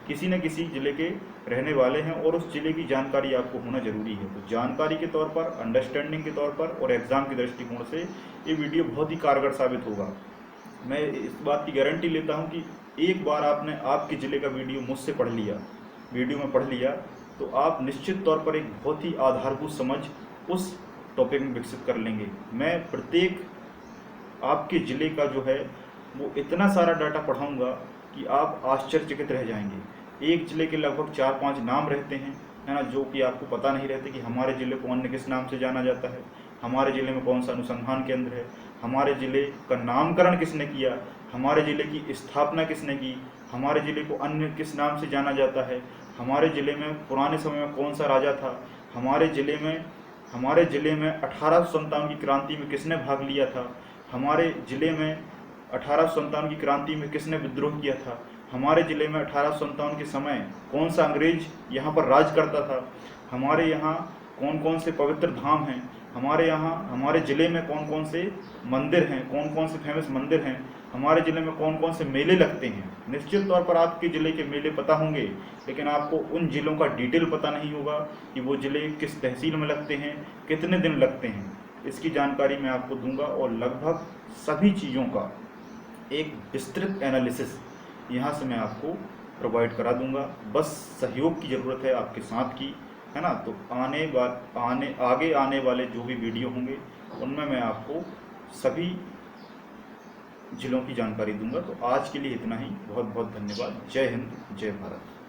किसी न किसी ज़िले के रहने वाले हैं और उस ज़िले की जानकारी आपको होना ज़रूरी है। तो जानकारी के तौर पर, अंडरस्टैंडिंग के तौर पर और एग्ज़ाम के दृष्टिकोण से ये वीडियो बहुत ही कारगर साबित होगा। मैं इस बात की गारंटी लेता हूं कि एक बार आपने आपके ज़िले का वीडियो मुझसे पढ़ लिया, वीडियो में पढ़ लिया, तो आप निश्चित तौर पर एक बहुत ही आधारभूत समझ उस टॉपिक में विकसित कर लेंगे। मैं प्रत्येक आपके ज़िले का जो है वो इतना सारा डाटा पढ़ाऊंगा कि आप आश्चर्यचकित रह जाएंगे। एक ज़िले के लगभग 4-5 नाम रहते हैं, है ना, जो कि आपको पता नहीं रहते कि हमारे ज़िले को अन्य किस नाम से जाना जाता है, हमारे ज़िले में कौन सा अनुसंधान केंद्र है, हमारे ज़िले का नामकरण किसने किया, हमारे ज़िले की स्थापना किसने की, हमारे ज़िले को अन्य किस नाम से जाना जाता है, हमारे ज़िले में पुराने समय में कौन सा राजा था, हमारे ज़िले में 1857 की क्रांति में किसने भाग लिया था, हमारे ज़िले में 1857 की क्रांति में किसने विद्रोह किया था, हमारे ज़िले में 1857 के समय कौन सा अंग्रेज यहाँ पर राज करता था, हमारे यहाँ कौन कौन से पवित्र धाम हैं, हमारे ज़िले में कौन कौन से मंदिर हैं, कौन कौन से फेमस मंदिर हैं, हमारे ज़िले में कौन कौन से मेले लगते हैं। निश्चित तौर पर आपके ज़िले के मेले पता होंगे, लेकिन आपको उन ज़िलों का डिटेल पता नहीं होगा कि वो ज़िले किस तहसील में लगते हैं, कितने दिन लगते हैं। इसकी जानकारी मैं आपको दूंगा और लगभग सभी चीज़ों का एक विस्तृत एनालिसिस यहाँ से मैं आपको प्रोवाइड करा दूंगा। बस सहयोग की ज़रूरत है आपके साथ की, है ना। तो आगे आने वाले जो भी वीडियो होंगे उनमें मैं आपको सभी ज़िलों की जानकारी दूंगा। तो आज के लिए इतना ही। बहुत बहुत धन्यवाद। जय हिंद, जय भारत।